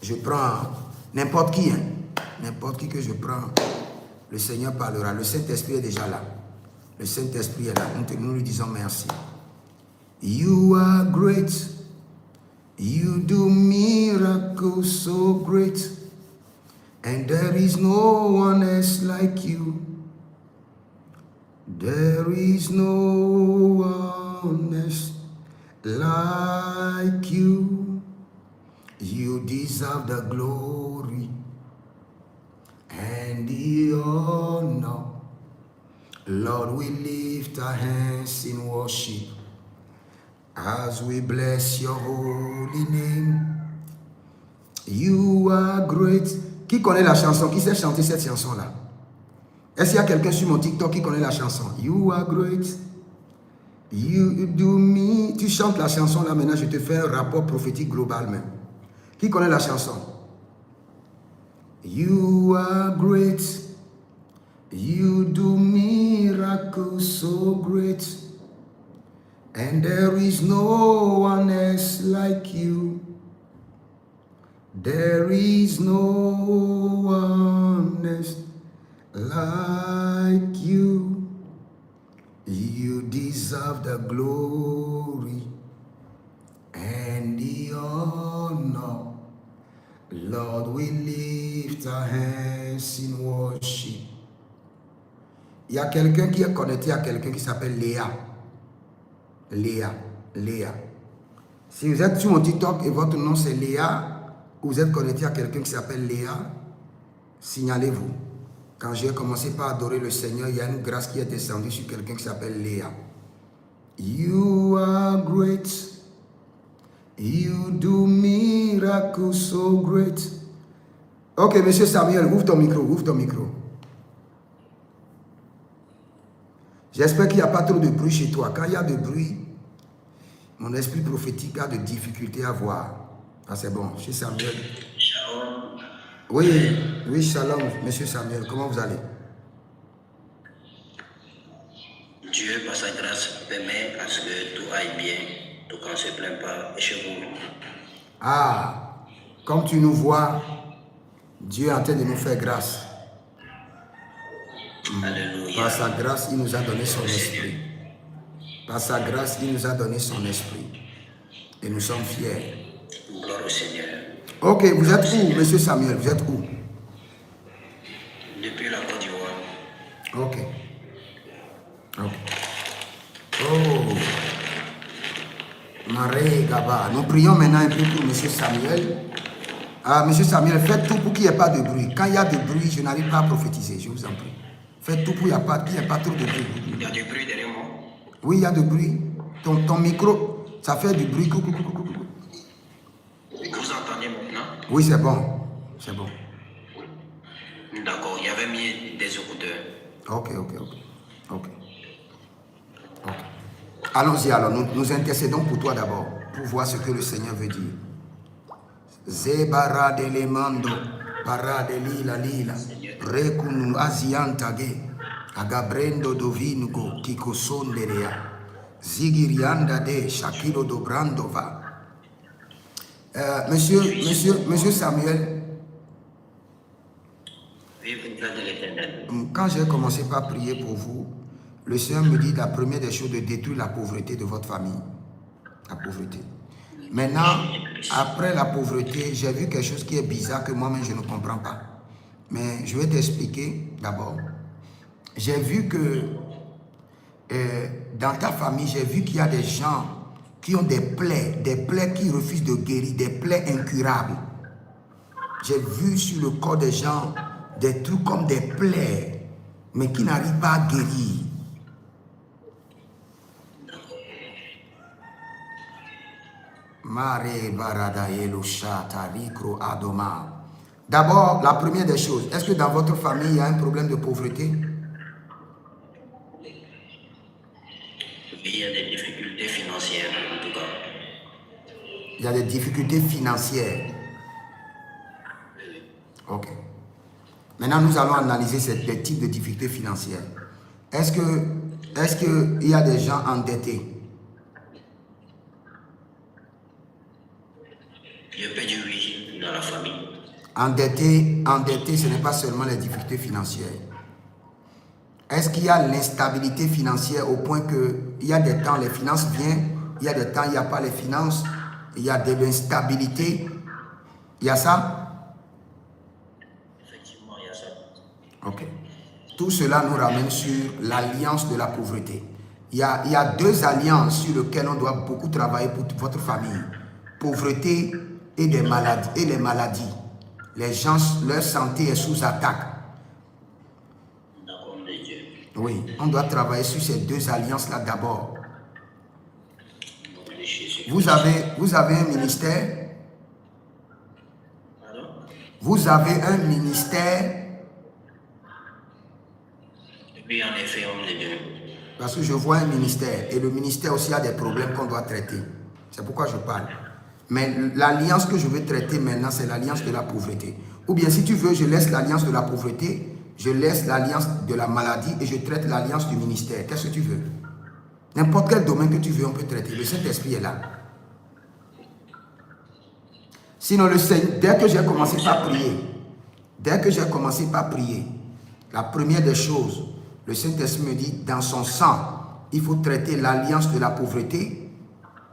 Je prends n'importe qui, hein? N'importe qui que je prends, le Seigneur parlera. Le Saint-Esprit est déjà là. Le Saint-Esprit est là. Nous lui disons merci. You are great. You do miracles so great. And there is no one else like you. There is no one else like you. You deserve the glory and the honor. Lord, we lift our hands in worship as we bless your holy name. You are great. Qui connaît la chanson? Qui sait chanter cette chanson-là? Est-ce qu'il y a quelqu'un sur mon TikTok qui connaît la chanson? You are great. You do me. Tu chantes la chanson là, maintenant je te fais un rapport prophétique global même. Qui connaît la chanson? You are great. You do miracles so great. And there is no one else like you. There is no one else like you. You deserve the glory and the honor. Lord, we lift our hands in worship. Il y a quelqu'un qui est connecté à quelqu'un qui s'appelle Léa. Léa. Si vous êtes sur mon TikTok et votre nom c'est Léa, ou vous êtes connecté à quelqu'un qui s'appelle Léa, signalez-vous. Quand j'ai commencé par adorer le Seigneur, il y a une grâce qui est descendue sur quelqu'un qui s'appelle Léa. You are great. You do miracles so great. Ok, monsieur Samuel, ouvre ton micro. J'espère qu'il n'y a pas trop de bruit chez toi. Quand il y a de bruit, mon esprit prophétique a de difficultés à voir. Ah, c'est bon, monsieur Samuel. Shalom. Oui, shalom, monsieur Samuel. Comment vous allez? Dieu, par sa grâce, permet à ce que tout aille bien, tout qu'on ne se plaint pas, et chez vous. Ah, comme tu nous vois, Dieu est en train de nous faire grâce. Alléluia. Par sa grâce, il nous a donné son esprit. Par sa grâce, il nous a donné son esprit. Et nous sommes fiers. Gloire au Seigneur. Ok, vous êtes où, monsieur Samuel? Vous êtes où? Depuis la Côte d'Ivoire. Ok. Oh. Maré Gaba. Nous prions maintenant un peu pour monsieur Samuel. Ah, monsieur Samuel, faites tout pour qu'il n'y ait pas de bruit. Quand il y a de bruit, je n'arrive pas à prophétiser, je vous en prie. Faites tout pour qu'il n'y ait pas trop de bruit. Il y a du bruit derrière moi. Oui, il y a du bruit. Ton micro, ça fait du bruit. Vous entendez maintenant? Oui, c'est bon. C'est bon. D'accord, il y avait mis des écouteurs. Ok. Allons-y alors, nous intercédons pour toi d'abord, pour voir ce que le Seigneur veut dire. Zebara de lemando, para de lila, rekunu aziantage, agabrendo dovinugo, kiko sonderea, zigirianda de shakiro dobrandova. Monsieur Samuel, Vive de l'Éternel. quand j'ai commencé par prier pour vous, le Seigneur me dit la première des choses de détruire la pauvreté de votre famille. La pauvreté. Maintenant, après la pauvreté, j'ai vu quelque chose qui est bizarre que moi-même je ne comprends pas. Mais je vais t'expliquer d'abord. J'ai vu que dans ta famille, j'ai vu qu'il y a des gens qui ont des plaies qui refusent de guérir, des plaies incurables. J'ai vu sur le corps des gens des trucs comme des plaies, mais qui n'arrivent pas à guérir. D'abord, la première des choses, est-ce que dans votre famille, il y a un problème de pauvreté? Il y a des difficultés financières, en tout cas. Il y a des difficultés financières. Ok. Maintenant, nous allons analyser ces types de difficultés financières. Est-ce qu'il y a des gens endettés? Je peux dire oui dans la famille. Endetté, ce n'est pas seulement les difficultés financières. Est-ce qu'il y a l'instabilité financière au point qu'il y a des temps, les finances viennent, il y a des temps, il n'y a pas les finances, il y a de l'instabilité. Il y a ça? Effectivement, il y a ça. Ok. Tout cela nous ramène sur l'alliance de la pauvreté. Il y a deux alliances sur lesquelles on doit beaucoup travailler pour votre famille. Pauvreté et les maladies. Les gens, leur santé est sous attaque. D'accord, de Dieu. Oui, on doit travailler sur ces deux alliances-là d'abord. Vous avez un ministère? Pardon? Vous avez un ministère? Oui, en effet, homme de Dieu. Parce que je vois un ministère et le ministère aussi a des problèmes qu'on doit traiter. C'est pourquoi je parle. Mais l'alliance que je veux traiter maintenant, c'est l'alliance de la pauvreté. Ou bien si tu veux, je laisse l'alliance de la pauvreté, je laisse l'alliance de la maladie et je traite l'alliance du ministère. Qu'est-ce que tu veux? N'importe quel domaine que tu veux, on peut traiter. Le Saint-Esprit est là. Sinon, dès que j'ai commencé par prier, la première des choses, le Saint-Esprit me dit, dans son sang, il faut traiter l'alliance de la pauvreté,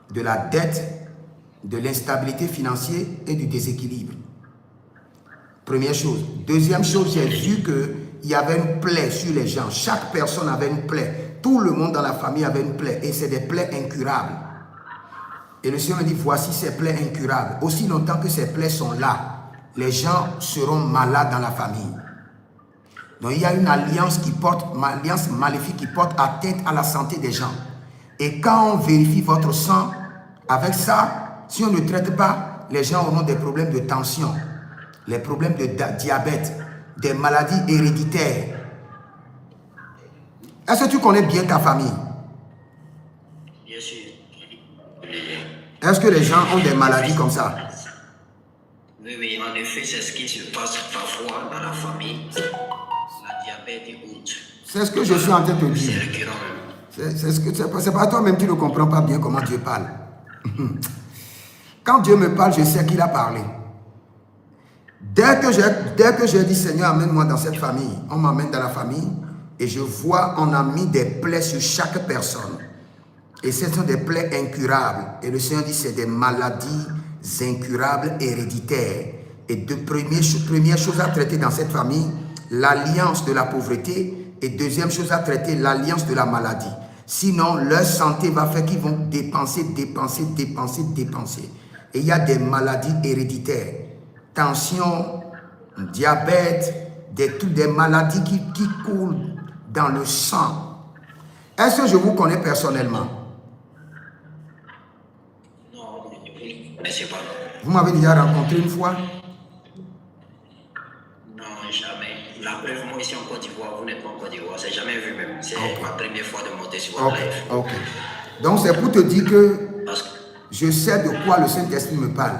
de la dette, de l'instabilité financière et du déséquilibre. Première chose. Deuxième chose, j'ai vu qu'il y avait une plaie sur les gens. Chaque personne avait une plaie. Tout le monde dans la famille avait une plaie. Et c'est des plaies incurables. Et le Seigneur me dit, voici ces plaies incurables. Aussi longtemps que ces plaies sont là, les gens seront malades dans la famille. Donc il y a une alliance maléfique qui porte atteinte à la santé des gens. Et quand on vérifie votre sang, avec ça, si on ne traite pas, les gens auront des problèmes de tension, les problèmes de diabète, des maladies héréditaires. Est-ce que tu connais bien ta famille? Bien sûr. Est-ce que les gens ont des maladies comme ça? Oui, oui, en effet, c'est ce qui se passe parfois dans la famille. La diabète et autres. C'est ce que je suis en train de te C'est dire. récurrent. C'est pas toi-même qui ne comprends pas bien comment Dieu parle. Quand Dieu me parle, je sais qu'il a parlé. Dès que j'ai dit, Seigneur, amène-moi dans cette famille, on m'amène dans la famille et je vois, on a mis des plaies sur chaque personne. Et ce sont des plaies incurables. Et le Seigneur dit, c'est des maladies incurables héréditaires. Et première chose à traiter dans cette famille, l'alliance de la pauvreté. Et deuxième chose à traiter, l'alliance de la maladie. Sinon, leur santé va faire qu'ils vont dépenser. Et il y a des maladies héréditaires. Tension, diabète, des maladies qui coulent dans le sang. Est-ce que je vous connais personnellement? Non, vous ne connaissez pas. Vous m'avez déjà rencontré une fois? Non, jamais. La preuve, moi ici en Côte d'Ivoire, vous n'êtes pas en Côte d'Ivoire, c'est jamais vu même. C'est ma première fois de monter sur votre live. Ok. Donc c'est pour te dire que Parce que je sais de quoi le Saint-Esprit me parle.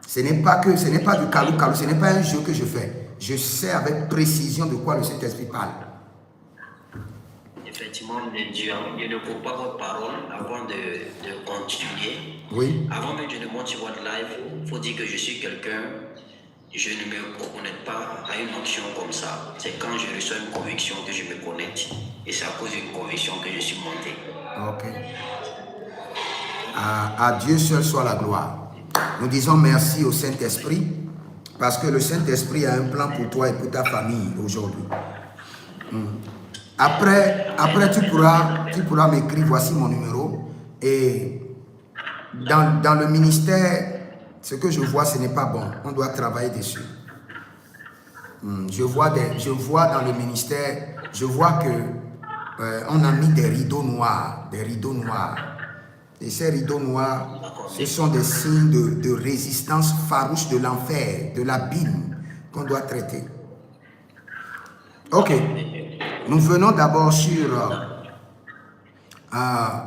Ce n'est pas du calou-calou, ce n'est pas un jeu que je fais. Je sais avec précision de quoi le Saint-Esprit parle. effectivement, Dieu ne coupe pas votre parole avant de continuer. Oui. Avant même que je ne monte sur votre live, il faut dire que je suis quelqu'un, je ne me connecte pas à une option comme ça. C'est quand je reçois une conviction que je me connecte. Et c'est à cause d'une conviction que je suis monté. Ok. À Dieu seul soit la gloire. Nous disons merci au Saint-Esprit parce que le Saint-Esprit a un plan pour toi et pour ta famille aujourd'hui. Après tu pourras m'écrire, voici mon numéro. Et dans le ministère, ce que je vois, ce n'est pas bon. On doit travailler dessus. Je vois dans le ministère, je vois que on a mis des rideaux noirs. Et ces rideaux noirs, ce sont des signes de résistance farouche de l'enfer, de l'abîme qu'on doit traiter. Ok. Nous venons d'abord sur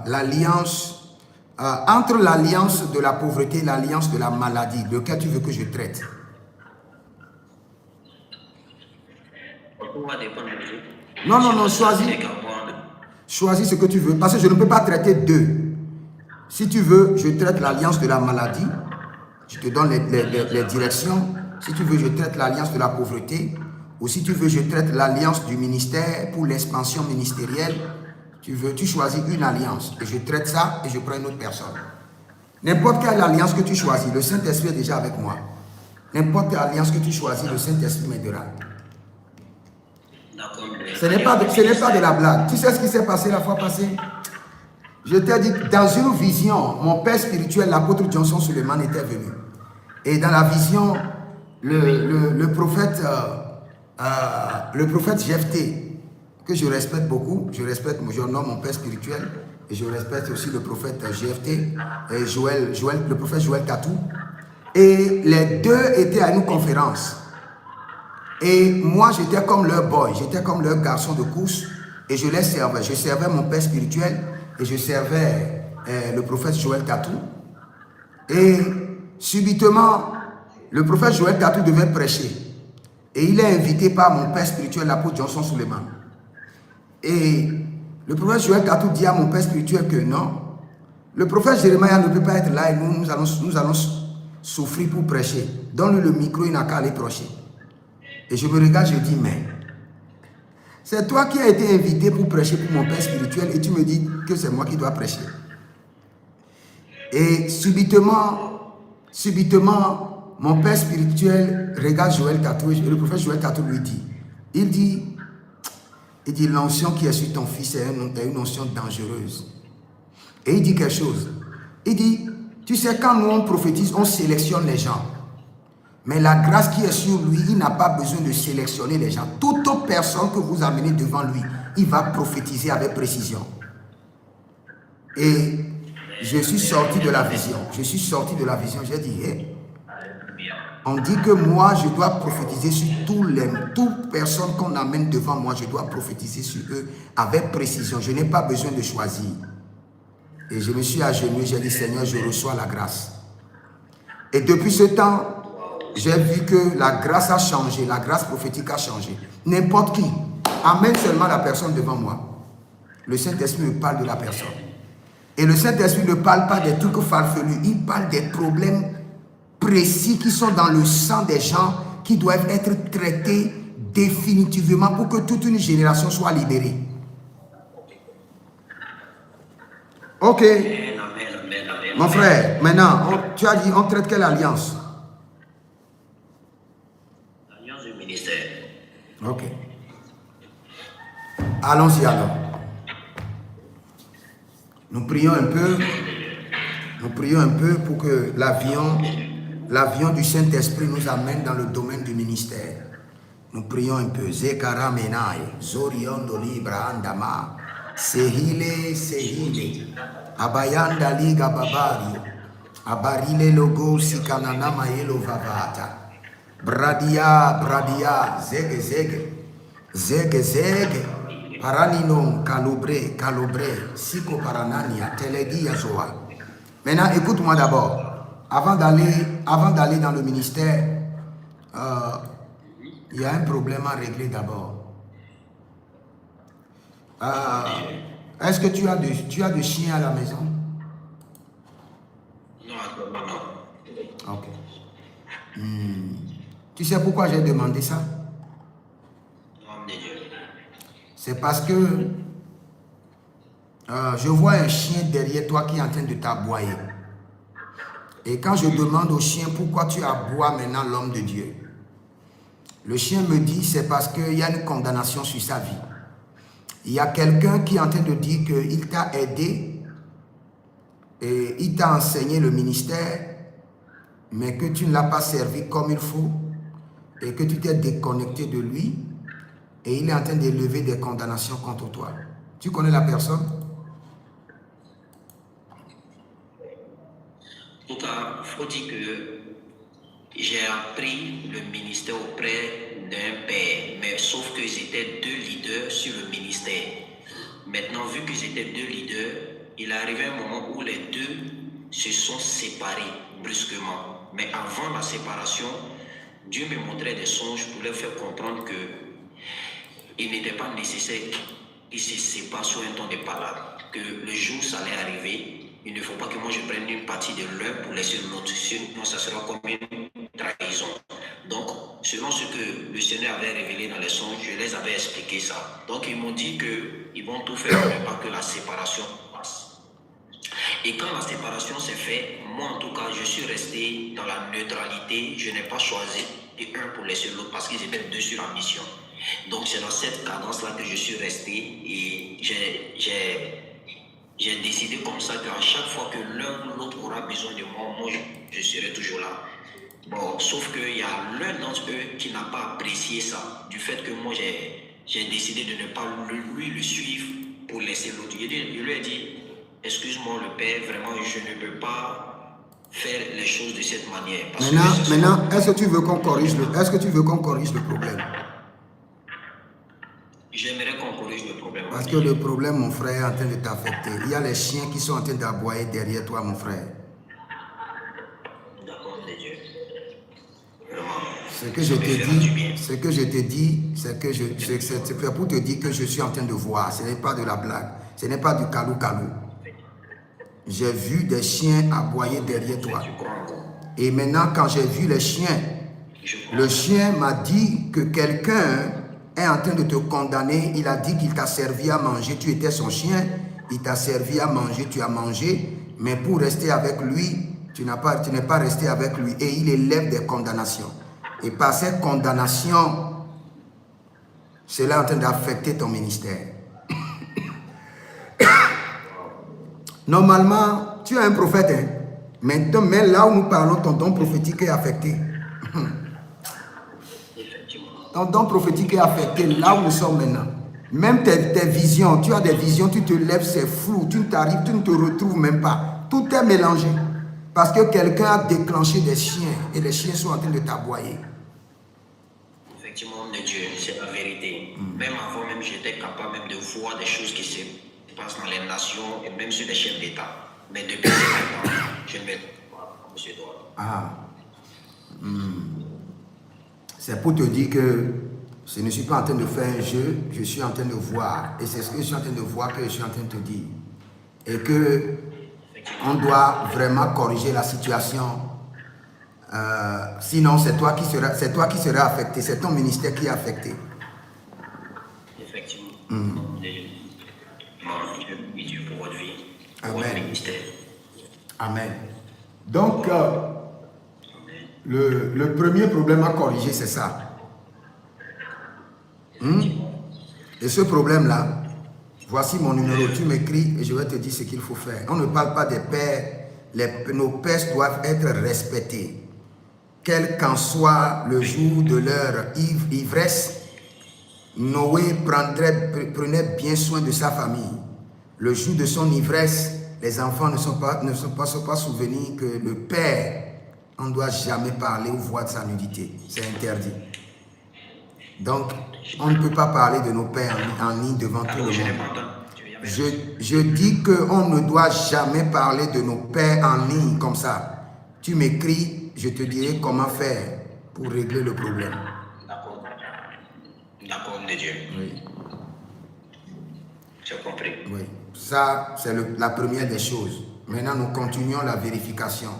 l'alliance, entre l'alliance de la pauvreté et l'alliance de la maladie. Lequel tu veux que je traite? Non, choisis. Choisis ce que tu veux, parce que je ne peux pas traiter deux. Si tu veux, je traite l'alliance de la maladie. Je te donne les directions. Si tu veux, je traite l'alliance de la pauvreté. Ou si tu veux, je traite l'alliance du ministère pour l'expansion ministérielle. Tu choisis une alliance. Et je traite ça et je prends une autre personne. N'importe quelle alliance que tu choisis, le Saint-Esprit est déjà avec moi. N'importe quelle alliance que tu choisis, le Saint-Esprit m'aidera. Ce n'est pas de la blague. Tu sais ce qui s'est passé la fois passée? Je t'ai dit, dans une vision, mon père spirituel, l'apôtre Johnson Suleiman, était venu. Et dans la vision, le prophète Jephthé, que je respecte beaucoup, je nomme mon père spirituel, et je respecte aussi le prophète Jephthé, et le prophète Joël Tatou. Et les deux étaient à une conférence. Et moi, j'étais comme leur boy, j'étais comme leur garçon de course, et je les servais. Je servais mon père spirituel, et je servais le prophète Joël Tatou. Et subitement, le prophète Joël Tatou devait prêcher. Et il est invité par mon père spirituel, l'apôtre Johnson Suleiman. Et le prophète Joël Tatou dit à mon père spirituel que non, le prophète Jérémie ne peut pas être là et nous allons souffrir pour prêcher. Donne-lui le micro, il n'a qu'à aller prêcher. Et je me regarde, je dis, mais c'est toi qui as été invité pour prêcher pour mon père spirituel et tu me dis que c'est moi qui dois prêcher. Et subitement, mon père spirituel regarde Joël Tatou et le prophète Joël Tatou lui dit, il dit, l'onction qui est sur ton fils est une onction dangereuse. Et il dit quelque chose. Il dit, tu sais, quand nous on prophétise, on sélectionne les gens. Mais la grâce qui est sur lui, il n'a pas besoin de sélectionner les gens. Toute personne que vous amenez devant lui, il va prophétiser avec précision. Et je suis sorti de la vision. Je suis sorti de la vision. J'ai dit, hey, on dit que moi, je dois prophétiser sur toutes personnes qu'on amène devant moi. Je dois prophétiser sur eux avec précision. Je n'ai pas besoin de choisir. Et je me suis agenouillé. J'ai dit, Seigneur, je reçois la grâce. Et depuis ce temps, j'ai vu que la grâce a changé. La grâce prophétique a changé. N'importe qui amène seulement la personne devant moi. Le Saint-Esprit me parle de la personne. Et le Saint-Esprit ne parle pas des trucs farfelus. Il parle des problèmes précis qui sont dans le sang des gens qui doivent être traités définitivement pour que toute une génération soit libérée. Ok. Mon frère, maintenant, tu as dit, on traite quelle alliance? L'alliance du ministère. Ok. Allons-y alors. Nous prions un peu. Nous prions un peu pour que l'avion du Saint-Esprit nous amène dans le domaine du ministère. Nous prions un peu. Zekara menae, Zoriondo libra andama, Sehile, Sehile, Abayanda liga babario, Abarile logo sikanana maelo vavata, Bradia, Bradia, Zege, Zege, Zege, Zege, Paraninon, Calobre, Calobre, Siko Paranania, Telegia Zoa. Maintenant, écoute-moi d'abord. Avant d'aller dans le ministère, il y a un problème à régler d'abord. Est-ce que tu as de chiens à la maison? Non, actuellement non. Ok. Tu sais pourquoi j'ai demandé ça? Nom de Dieu. C'est parce que je vois un chien derrière toi qui est en train de t'aboyer. Et quand je demande au chien pourquoi tu aboies maintenant l'homme de Dieu, le chien me dit c'est parce qu'il y a une condamnation sur sa vie. Il y a quelqu'un qui est en train de dire qu'il t'a aidé et il t'a enseigné le ministère, mais que tu ne l'as pas servi comme il faut et que tu t'es déconnecté de lui et il est en train d'élever des condamnations contre toi. Tu connais la personne? En tout cas, il faut dire que j'ai appris le ministère auprès d'un père, mais sauf que j'étais deux leaders sur le ministère. Maintenant, vu que j'étais deux leaders, il est arrivé un moment où les deux se sont séparés brusquement. Mais avant la séparation, Dieu me montrait des songes pour leur faire comprendre que il n'était pas nécessaire qu'ils se séparent sur un temps de parole, que le jour ça allait arriver. Il ne faut pas que moi je prenne une partie de l'un pour laisser l'autre, sinon ça sera comme une trahison. Donc, selon ce que le Seigneur avait révélé dans les songes, je les avais expliqué ça. Donc, ils m'ont dit qu'ils vont tout faire pour pas que la séparation passe. Et quand la séparation s'est faite, moi en tout cas, je suis resté dans la neutralité. Je n'ai pas choisi un pour laisser l'autre parce qu'ils étaient deux sur la mission. Donc, c'est dans cette cadence-là que je suis resté et j'ai décidé comme ça qu'à chaque fois que l'un ou l'autre aura besoin de moi, moi je serai toujours là. Bon, sauf qu'il y a l'un d'entre eux qui n'a pas apprécié ça, du fait que moi j'ai décidé de ne pas lui le suivre pour laisser l'autre. Je lui ai dit, excuse-moi le père, vraiment je ne peux pas faire les choses de cette manière. Maintenant, est-ce que tu veux qu'on corrige le problème? J'aimerais qu'on corrige le problème. Parce que le problème, mon frère, est en train de t'affecter. Il y a les chiens qui sont en train d'aboyer derrière toi, mon frère. D'accord, de Dieu. Vraiment. Ce que je te dis, c'est pour te dire que je suis en train de voir. Ce n'est pas de la blague. Ce n'est pas du calou-calou. J'ai vu des chiens aboyer derrière toi. Et maintenant, quand j'ai vu les chiens, le chien m'a dit que quelqu'un est en train de te condamner. Il a dit qu'il t'a servi à manger. Tu étais son chien. Il t'a servi à manger. Tu as mangé. Mais pour rester avec lui, tu n'es pas resté avec lui. Et il élève des condamnations. Et par cette condamnation, cela est en train d'affecter ton ministère. Normalement, tu es un prophète. Hein? Maintenant, mais là où nous parlons, ton don prophétique est affecté. Ton don prophétique est affecté là où nous sommes maintenant. Même tes visions, tu as des visions, tu te lèves, c'est flou, tu ne t'arrives, tu ne te retrouves même pas. Tout est mélangé. Parce que quelqu'un a déclenché des chiens et les chiens sont en train de t'aboyer. Effectivement, homme de Dieu, c'est la vérité. Même avant, même j'étais capable même de voir des choses qui se passent dans les nations et même sur les chefs d'État. Mais depuis maintenant, je ne me pas comme je dois. Ah. C'est pour te dire que je ne suis pas en train de faire un jeu, je suis en train de voir. Et c'est ce que je suis en train de voir que je suis en train de te dire. Et que on doit vraiment corriger la situation. Sinon, c'est toi qui seras affecté. C'est ton ministère qui est affecté. Effectivement. Je prie Dieu pour votre vie, pour Amen. votre ministère. Amen. Donc, le premier problème à corriger, c'est ça. Et ce problème-là, voici mon numéro, tu m'écris et je vais te dire ce qu'il faut faire. On ne parle pas des pères, nos pères doivent être respectés. Quel qu'en soit le jour de leur ivresse, Noé prenait bien soin de sa famille. Le jour de son ivresse, les enfants ne sont pas souvenus que le père, on ne doit jamais parler ou voir de sa nudité. C'est interdit. Donc, on ne peut pas parler de nos pères en ligne devant tout le monde. Je dis qu'on ne doit jamais parler de nos pères en ligne comme ça. Tu m'écris, je te dirai comment faire pour régler le problème. D'accord. D'accord, homme de Dieu. Oui. J'ai compris. Oui. Ça, c'est la première des choses. Maintenant, nous continuons la vérification.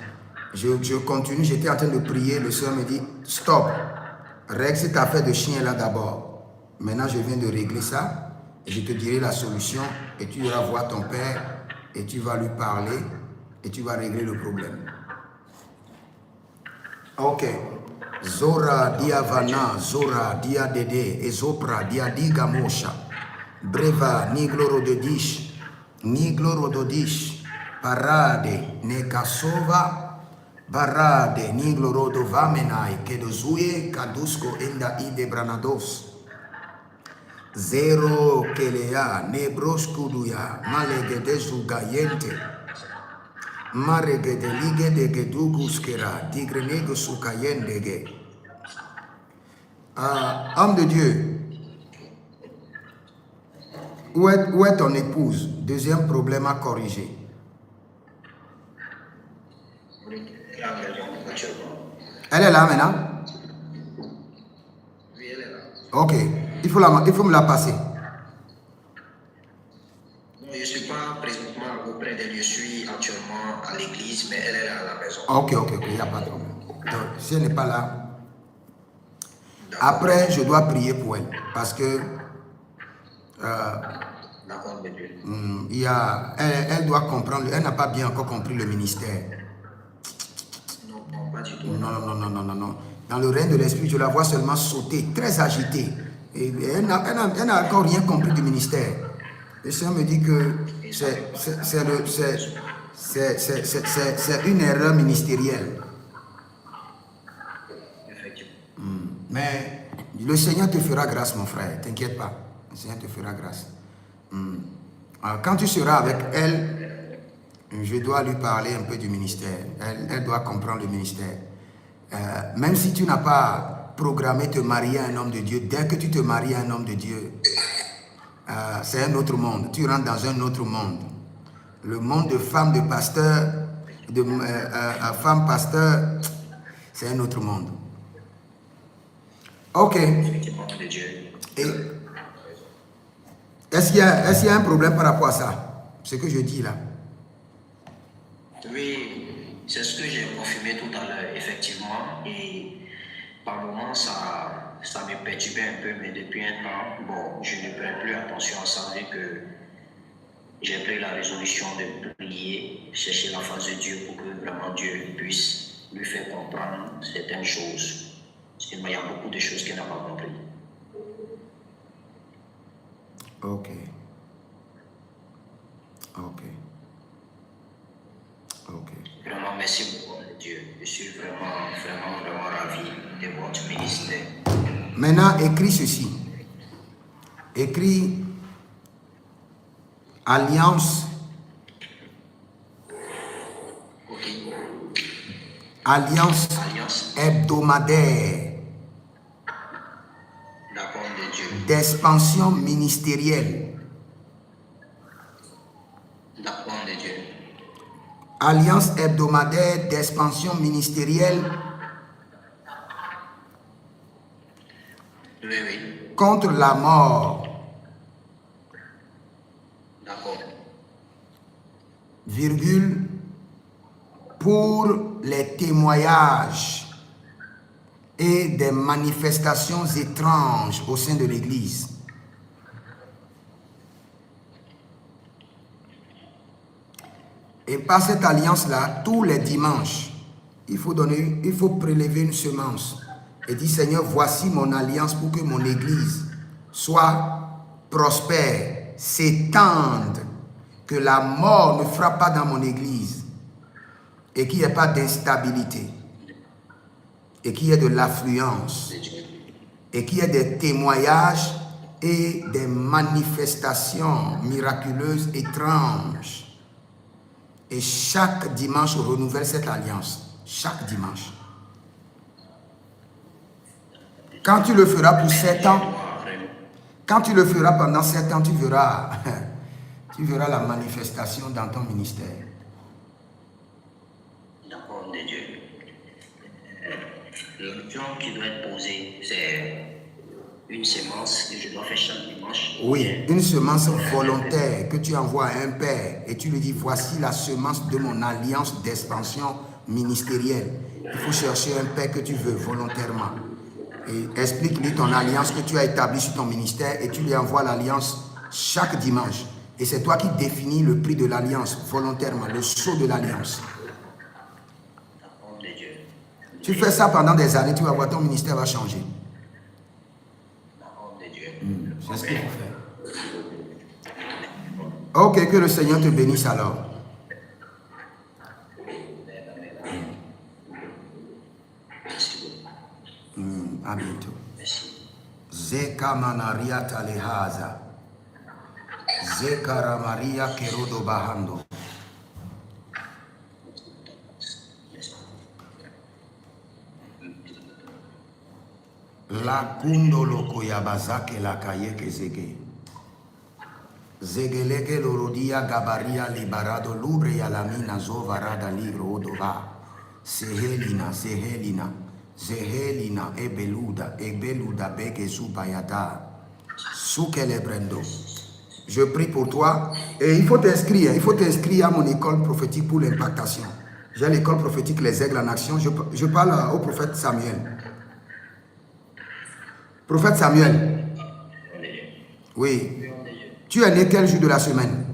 Je continue, j'étais en train de prier, le Seigneur me dit, stop, règle cette affaire de chien là d'abord. Maintenant, je viens de régler ça, et je te dirai la solution, et tu iras voir ton père, et tu vas lui parler, et tu vas régler le problème. Ok. Zora diavana, Zora dia dede, Ezopra dia diga mosha, Breva nigloro dodish, parade nekasova, barade nigloro dovamenai, kedozuye kadusko enda ide branados. Zero kelea nebroskuduya malegedezu gayente. Marege de ligue de geduguskera, tigrenego sukayendege. Homme de Dieu, où est ton épouse? Deuxième problème à corriger. Elle est là maintenant? Oui, elle est là. Ok, il faut me la passer. Non, je ne suis pas présentement auprès d'elle, je suis actuellement à l'église, mais elle est là à la maison. Ok, il n'y a pas de problème. Donc, si elle n'est pas là, après, je dois prier pour elle. Parce que D'accord, mais Dieu. elle doit comprendre, elle n'a pas bien encore compris le ministère. Non, pas du tout. Non. Dans le règne de l'esprit, je la vois seulement sauter, très agitée. Et elle n'a encore rien compris du ministère. Le Seigneur me dit que c'est une erreur ministérielle. Effectivement. Mais le Seigneur te fera grâce, mon frère. T'inquiète pas. Le Seigneur te fera grâce. Alors, quand tu seras avec elle, je dois lui parler un peu du ministère. Elle doit comprendre le ministère. Même si tu n'as pas programmé te marier à un homme de Dieu, dès que tu te maries à un homme de Dieu, c'est un autre monde. Tu rentres dans un autre monde. Le monde de femmes de pasteurs, de femmes pasteurs, c'est un autre monde. Ok. Effectivement, de Dieu. Et est-ce qu'il y a un problème par rapport à ça? Ce que je dis là. Oui, c'est ce que j'ai confirmé tout à l'heure, effectivement. Et par moments, ça me perturbait un peu, mais depuis un temps, bon, je ne prends plus attention à ça, vu que j'ai pris la résolution de prier, chercher la face de Dieu pour que vraiment Dieu puisse lui faire comprendre certaines choses. Sinon, il y a beaucoup de choses qu'il n'a pas compris. Ok. Vraiment, merci beaucoup, Dieu. Je suis vraiment ravi de votre ministère. Maintenant, écris ceci. Écris Alliance. Ok. Alliance Alliance. hebdomadaire D'accord de Dieu. d'expansion ministérielle. D'accord de Dieu. Alliance hebdomadaire d'expansion ministérielle Oui, oui. contre la mort, D'accord. virgule, pour les témoignages et des manifestations étranges au sein de l'Église. Et par cette alliance-là, tous les dimanches, il faut prélever une semence et dire, Seigneur, voici mon alliance pour que mon Église soit prospère, s'étende, que la mort ne frappe pas dans mon Église et qu'il n'y ait pas d'instabilité et qu'il y ait de l'affluence et qu'il y ait des témoignages et des manifestations miraculeuses, étranges. Et chaque dimanche, on renouvelle cette alliance. Chaque dimanche. Quand tu le feras pour 7 ans, quand tu le feras pendant 7 ans, tu verras la manifestation dans ton ministère. D'accord de Dieu. L'action qui doit être posée, c'est une semence que je dois faire chaque dimanche. Oui, une semence volontaire que tu envoies à un père et tu lui dis, voici la semence de mon alliance d'expansion ministérielle. Il faut chercher un père que tu veux volontairement. Et explique-lui ton alliance que tu as établie sur ton ministère et tu lui envoies l'alliance chaque dimanche. Et c'est toi qui définis le prix de l'alliance volontairement, le sceau de l'alliance. Tu fais ça pendant des années, tu vas voir, ton ministère va changer. C'est ce qu'il faut faire. Ok, que le Seigneur te bénisse alors. À bientôt. Zeka manaria talehaza. Zeka ramaria kerodo bahando. La kundo loko yabazake la kayeke zege. Zegeleke lorodia gabaria liberado lubre yalamina zovarada libro odova. Sehelina, sehelina. Zehelina ebeluda beke zubayada. Soukele brendo. Je prie pour toi et il faut t'inscrire à mon école prophétique pour l'impactation. J'ai l'école prophétique Les Aigles en Action. Je parle au prophète Samuel. Prophète Samuel. Oui. Tu es né quel jour de la semaine?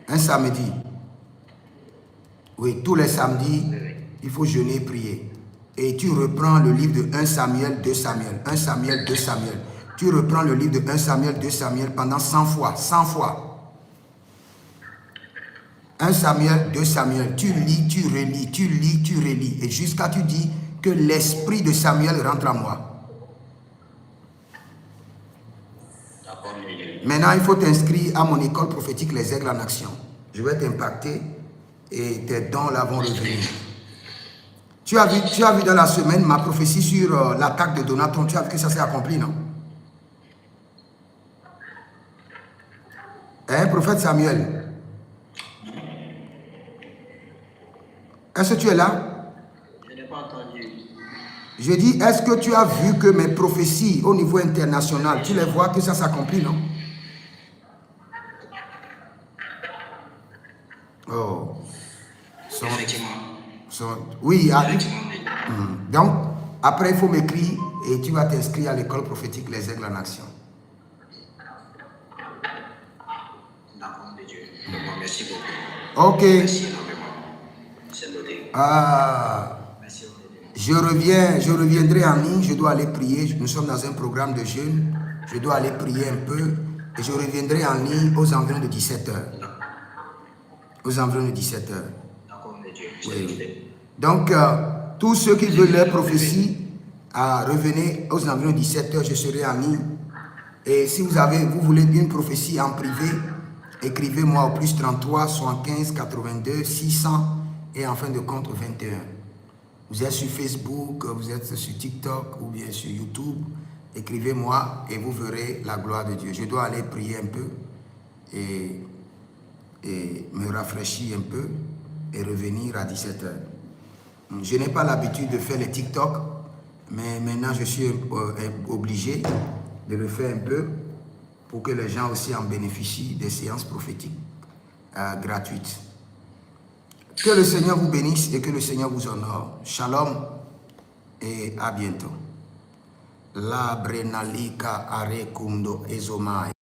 Un samedi. Oui, tous les samedis, il faut jeûner et prier. Et tu reprends le livre de 1 Samuel, 2 Samuel, 1 Samuel, 2 Samuel. Tu reprends le livre de 1 Samuel, 2 Samuel pendant 100 fois, 100 fois. 1 Samuel, 2 Samuel, tu lis, tu relis, tu lis, tu relis. Et jusqu'à tu dis que l'esprit de Samuel rentre en moi. Maintenant, il faut t'inscrire à mon école prophétique Les Aigles en Action. Je vais t'impacter et tes dons là vont revenir. Tu as vu dans la semaine ma prophétie sur l'attaque de Donaton. Tu as vu que ça s'est accompli, non? Hein, prophète Samuel? Est-ce que tu es là? Je n'ai pas entendu. Je dis, est-ce que tu as vu que mes prophéties au niveau international, tu les vois que ça s'accomplit, non? Oh. Effectivement. Oui, Effectivement. donc, après, il faut m'écrire et tu vas t'inscrire à l'école prophétique Les Aigles en Action. D'accord, de Dieu. Merci beaucoup. Ok. Merci énormément. C'est noté. Merci. Je reviendrai en ligne, je dois aller prier. Nous sommes dans un programme de jeûne. Je dois aller prier un peu et je reviendrai en ligne aux environs de 17h. Aux environs de 17h. D'accord, de Dieu. Oui. Donc, tous ceux qui veulent leur prophétie, Revenez aux environs 17h, je serai en ligne. Et si vous voulez une prophétie en privé, écrivez-moi au plus 33 75 82 600 et en fin de compte 21. Vous êtes sur Facebook, vous êtes sur TikTok ou bien sur YouTube. Écrivez-moi et vous verrez la gloire de Dieu. Je dois aller prier un peu et me rafraîchir un peu et revenir à 17h. Je n'ai pas l'habitude de faire les TikTok, mais maintenant je suis obligé de le faire un peu pour que les gens aussi en bénéficient des séances prophétiques gratuites. Que le Seigneur vous bénisse et que le Seigneur vous honore. Shalom et à bientôt. La brenalika arekundo ezomai.